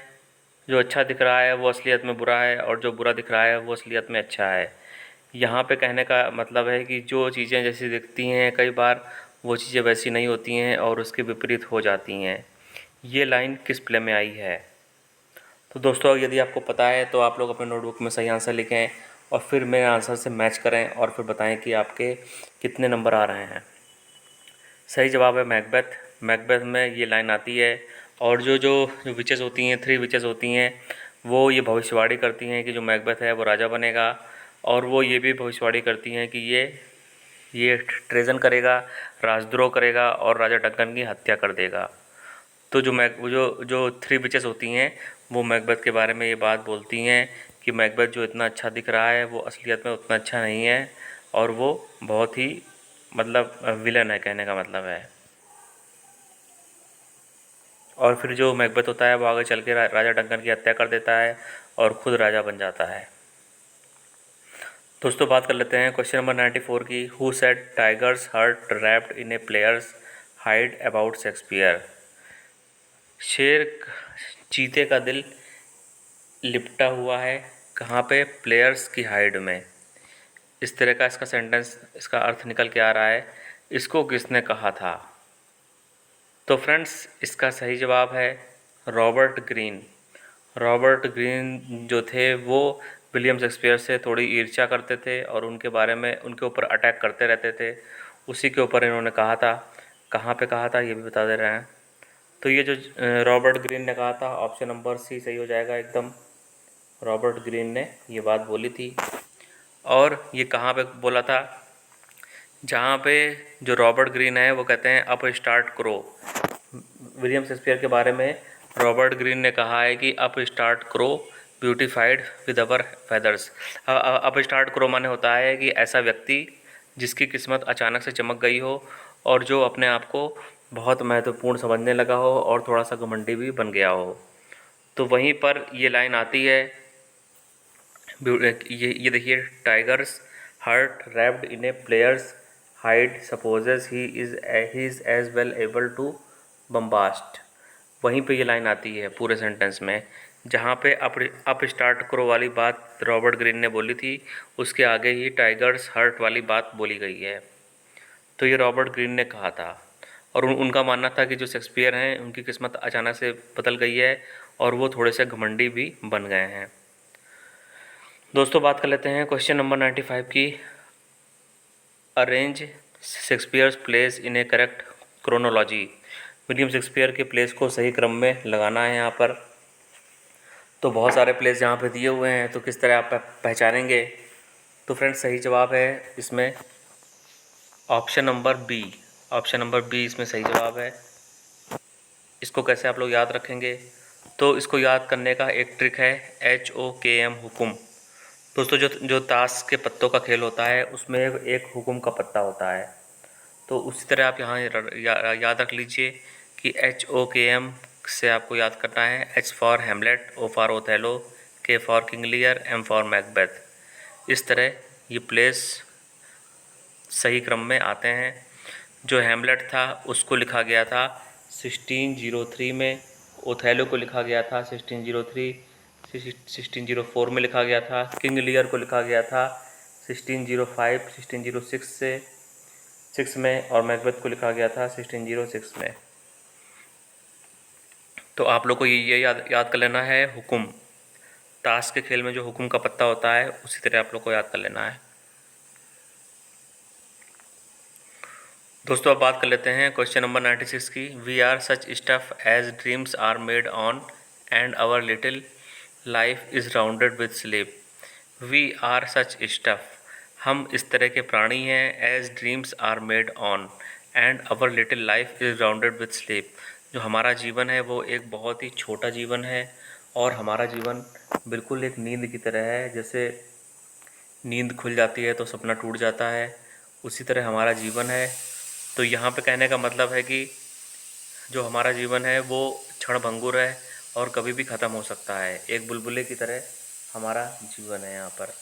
जो अच्छा दिख रहा है वो असलियत में बुरा है और जो बुरा दिख रहा है वो असलियत में अच्छा है। यहाँ पे कहने का मतलब है कि जो चीज़ें जैसी दिखती हैं कई बार वो चीज़ें वैसी नहीं होती हैं और उसके विपरीत हो जाती हैं। ये लाइन किस प्ले में आई है? तो दोस्तों यदि आपको पता है तो आप लोग अपने नोटबुक में सही आंसर लिखें और फिर मेरे आंसर से मैच करें और फिर बताएं कि आपके कितने नंबर आ रहे हैं। सही जवाब है मैकबेथ। मैकबेथ में ये लाइन आती है और जो जो जो विचेस होती हैं, 3 विचेस होती हैं, वो ये भविष्यवाणी करती हैं कि जो मैकबेथ है वो राजा बनेगा, और वो ये भी भविष्यवाणी करती हैं कि ये ट्रेजन करेगा, राजद्रोह करेगा और राजा डंकन की हत्या कर देगा। तो वो जो 3 विचेस होती हैं वो मैकबेथ के बारे में ये बात बोलती हैं कि मैकबेथ जो इतना अच्छा दिख रहा है वो असलियत में उतना अच्छा नहीं है और वो बहुत ही मतलब विलन है, कहने का मतलब है। और फिर जो मैकबेथ होता है वो आगे चल के राजा डंकन की हत्या कर देता है और ख़ुद राजा बन जाता है। दोस्तों बात कर लेते हैं क्वेश्चन नंबर 94 की। Who said tiger's heart wrapped in a player's hide about Shakespeare? चीते का दिल लिपटा हुआ है कहाँ पे? प्लेयर्स की हाइड में। इस तरह का इसका सेंटेंस, इसका अर्थ निकल के आ रहा है, इसको किसने कहा था? तो फ्रेंड्स इसका सही जवाब है रॉबर्ट ग्रीन। रॉबर्ट ग्रीन जो थे वो विलियम शेक्सपियर से थोड़ी ईर्ष्या करते थे और उनके बारे में, उनके ऊपर अटैक करते रहते थे। उसी के ऊपर इन्होंने कहा था। कहाँ पे कहा था ये भी बता दे रहे हैं। तो ये जो रॉबर्ट ग्रीन ने कहा था, ऑप्शन नंबर सी सही हो जाएगा एकदम। रॉबर्ट ग्रीन ने ये बात बोली थी। और ये कहाँ पे बोला था? जहाँ पे जो रॉबर्ट ग्रीन है वो कहते हैं अप स्टार्ट करो। विलियम शेक्सपियर के बारे में रॉबर्ट ग्रीन ने कहा है कि अप स्टार्ट करो beautified with our feathers. Up start करो माने होता है कि ऐसा व्यक्ति जिसकी किस्मत अचानक से चमक गई हो और जो अपने आप को बहुत महत्वपूर्ण समझने लगा हो और थोड़ा सा घमंडी भी बन गया हो। तो वहीं पर ये लाइन आती है, ये देखिए, tiger's heart wrapped in a player's hide supposes he is as well able to bombast. वहीं पे ये लाइन आती है पूरे सेंटेंस में, जहाँ पे अप स्टार्ट करो वाली बात रॉबर्ट ग्रीन ने बोली थी, उसके आगे ही टाइगर्स हर्ट वाली बात बोली गई है। तो ये रॉबर्ट ग्रीन ने कहा था और उनका मानना था कि जो शेक्सपियर हैं उनकी किस्मत अचानक से बदल गई है और वो थोड़े से घमंडी भी बन गए हैं। दोस्तों बात कर लेते हैं क्वेश्चन नंबर 95 की। Arrange Shakespeare's place in A correct chronology. William Shakespeare के प्लेस को सही क्रम में लगाना है यहाँ पर। तो बहुत सारे प्लेस यहाँ पे दिए हुए हैं, तो किस तरह आप पहचानेंगे? तो फ्रेंड्स सही जवाब है इसमें option number B. Option number B इसमें सही जवाब है। इसको कैसे आप लोग याद रखेंगे? तो इसको याद करने का एक ट्रिक है HOKM हुकुम। दोस्तों जो ताश के पत्तों का खेल होता है उसमें एक हुकुम का पत्ता होता है, तो उसी तरह आप यहाँ याद रख लीजिए कि HOKM से आपको याद करना है H for Hamlet, O for Othello, K for King Lear, M for Macbeth. इस तरह ये प्लेस सही क्रम में आते हैं। जो हेमलेट था उसको लिखा गया था 1603 में, ओथेलो को लिखा गया था 1603, 1604 में लिखा गया था, किंग लियर को लिखा गया था 1605, 1606 से 6 में, और मैकबेथ को लिखा गया था 1606 में। तो आप लोग को ये याद कर लेना है हुकुम। ताश के खेल में जो हुकुम का पत्ता होता है उसी तरह आप लोग को याद कर लेना है। दोस्तों अब बात कर लेते हैं क्वेश्चन नंबर 96 की। We are such stuff as dreams are made on and our little life is rounded with sleep. We are such stuff, हम इस तरह के प्राणी हैं, as dreams are made on and our little life is rounded with sleep. जो हमारा जीवन है वो एक बहुत ही छोटा जीवन है और हमारा जीवन बिल्कुल एक नींद की तरह है। जैसे नींद खुल जाती है तो सपना टूट जाता है, उसी तरह हमारा जीवन है। तो यहाँ पे कहने का मतलब है कि जो हमारा जीवन है वो क्षणभंगुर है और कभी भी ख़त्म हो सकता है। एक बुलबुले की तरह हमारा जीवन है यहाँ पर।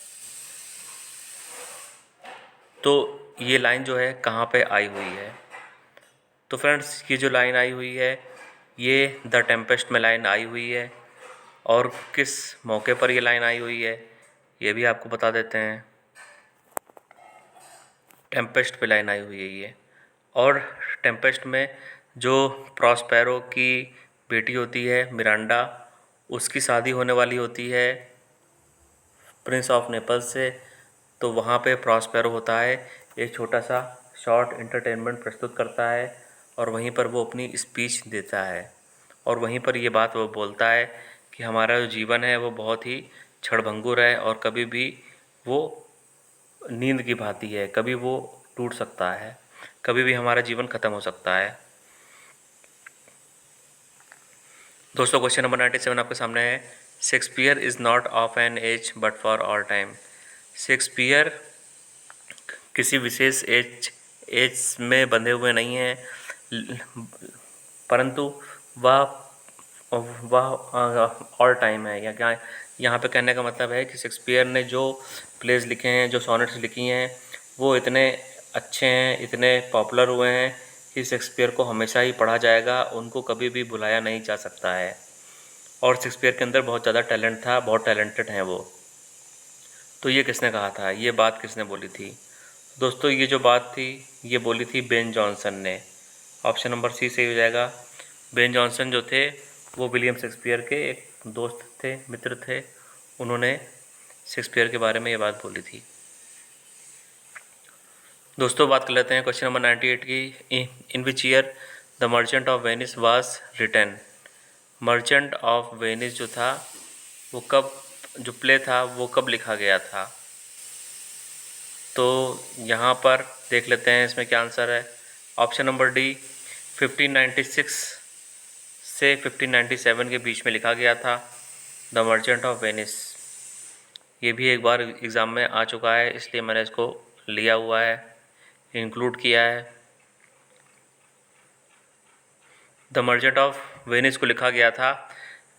तो ये लाइन जो है कहाँ पे आई हुई है? तो फ्रेंड्स ये जो लाइन आई हुई है ये द टेम्पेस्ट में लाइन आई हुई है। और किस मौके पर ये लाइन आई हुई है ये भी आपको बता देते हैं। टेम्पेस्ट पे लाइन आई हुई है ये, और टेम्पेस्ट में जो प्रॉस्पेरो की बेटी होती है मिरांडा, उसकी शादी होने वाली होती है प्रिंस ऑफ नेपल्स से। तो वहाँ पे प्रॉस्पेरो होता है, एक छोटा सा शॉर्ट एंटरटेनमेंट प्रस्तुत करता है और वहीं पर वो अपनी स्पीच देता है और वहीं पर ये बात वो बोलता है कि हमारा जो जीवन है वो बहुत ही क्षणभंगुर है और कभी भी वो नींद की भांति है, कभी वो टूट सकता है, कभी भी हमारा जीवन ख़त्म हो सकता है। दोस्तों क्वेश्चन नंबर 97 आपके सामने है। Shakespeare is not of an age but for all time. Shakespeare किसी विशेष एज में बंधे हुए नहीं हैं, परंतु वह वह ऑल टाइम है। यहाँ पे कहने का मतलब है कि शेक्सपियर ने जो प्लेज लिखे हैं, जो सॉनेट्स लिखी हैं, वो इतने अच्छे हैं, इतने पॉपुलर हुए हैं कि शेक्सपियर को हमेशा ही पढ़ा जाएगा, उनको कभी भी भुलाया नहीं जा सकता है। और शेक्सपियर के अंदर बहुत ज़्यादा टैलेंट था, बहुत टैलेंटेड हैं वो। तो ये किसने कहा था, ये बात किसने बोली थी? दोस्तों ये जो बात थी ये बोली थी बेन जॉनसन ने। ऑप्शन नंबर सी सही हो जाएगा। बेन जॉनसन जो थे वो विलियम शेक्सपियर के एक दोस्त थे, मित्र थे। उन्होंने शेक्सपियर के बारे में ये बात बोली थी। दोस्तों बात कर लेते हैं क्वेश्चन नंबर 98 की। In which year the merchant of Venice was written. Merchant of Venice जो था वो कब, जो प्ले था वो कब लिखा गया था? तो यहाँ पर देख लेते हैं इसमें क्या आंसर है। ऑप्शन नंबर डी 1596 से 1597 के बीच में लिखा गया था द मर्चेंट ऑफ वेनिस। ये भी एक बार एग्ज़ाम में आ चुका है, इसलिए मैंने इसको लिया हुआ है, इंक्लूड किया है। द मर्चेंट ऑफ वेनिस को लिखा गया था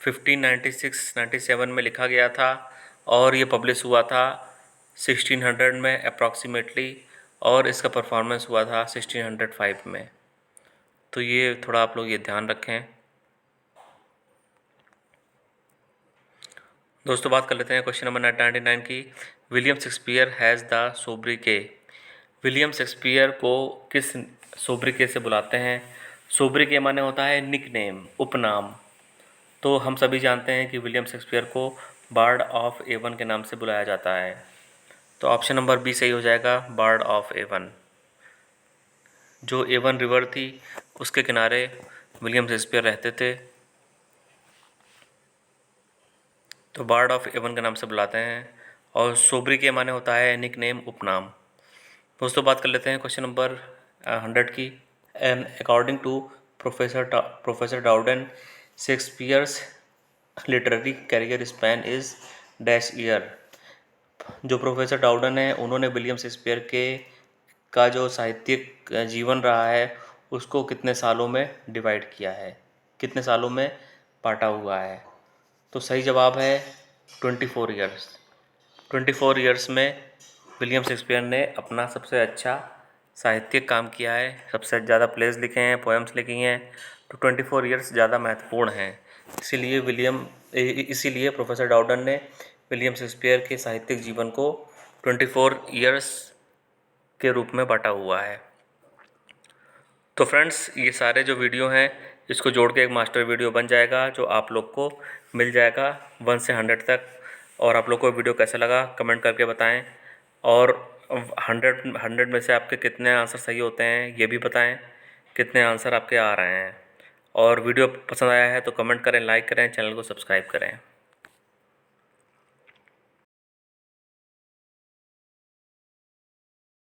1596-97 में लिखा गया था और ये पब्लिश हुआ था 1600 में अप्रॉक्सीमेटली, और इसका परफॉर्मेंस हुआ था 1605 में। तो ये थोड़ा आप लोग ये ध्यान रखें। दोस्तों बात कर लेते हैं क्वेश्चन नंबर 99 की। William Shakespeare has the sobriquet. William Shakespeare को किस सोब्रिके से बुलाते हैं? सोब्रिके माने होता है निक नेम, उपनाम। तो हम सभी जानते हैं कि विलियम शेक्सपियर को बार्ड ऑफ एवन के नाम से बुलाया जाता है। तो ऑप्शन नंबर बी सही हो जाएगा, बार्ड ऑफ एवन। जो एवन रिवर थी उसके किनारे विलियम शेक्सपियर रहते थे, तो बार्ड ऑफ एवन के नाम से बुलाते हैं। और सोब्रिके माने होता है निक नेम, उपनाम। दोस्तों बात कर लेते हैं क्वेश्चन नंबर 100 की। And according to professor Dowden Shakespeare's literary career span is dash year. जो प्रोफेसर डाउडेन है उन्होंने विलियम शेक्सपियर के का जो साहित्यिक जीवन रहा है उसको कितने सालों में डिवाइड किया है, कितने सालों में बांटा हुआ है? तो सही जवाब है 24 ईयर्स। 24 ईयर्स में विलियम शेक्सपियर ने अपना सबसे अच्छा साहित्यिक काम किया है, सबसे ज़्यादा प्लेज लिखे हैं, पोएम्स लिखी हैं। तो 24 ईयर्स ज़्यादा महत्वपूर्ण हैं। इसीलिए प्रोफेसर डाउडन ने विलियम शेक्सपियर के साहित्यिक जीवन को 24 ईयर्स के रूप में बांटा हुआ है। तो फ्रेंड्स ये सारे जो वीडियो हैं इसको जोड़ के एक मास्टर वीडियो बन जाएगा जो आप लोग को मिल जाएगा 1 से 100 तक। और आप लोग को वीडियो कैसा लगा कमेंट करके बताएं, और 100 में से आपके कितने आंसर सही होते हैं ये भी बताएं, कितने आंसर आपके आ रहे हैं। और वीडियो पसंद आया है तो कमेंट करें, लाइक करें, चैनल को सब्सक्राइब करें।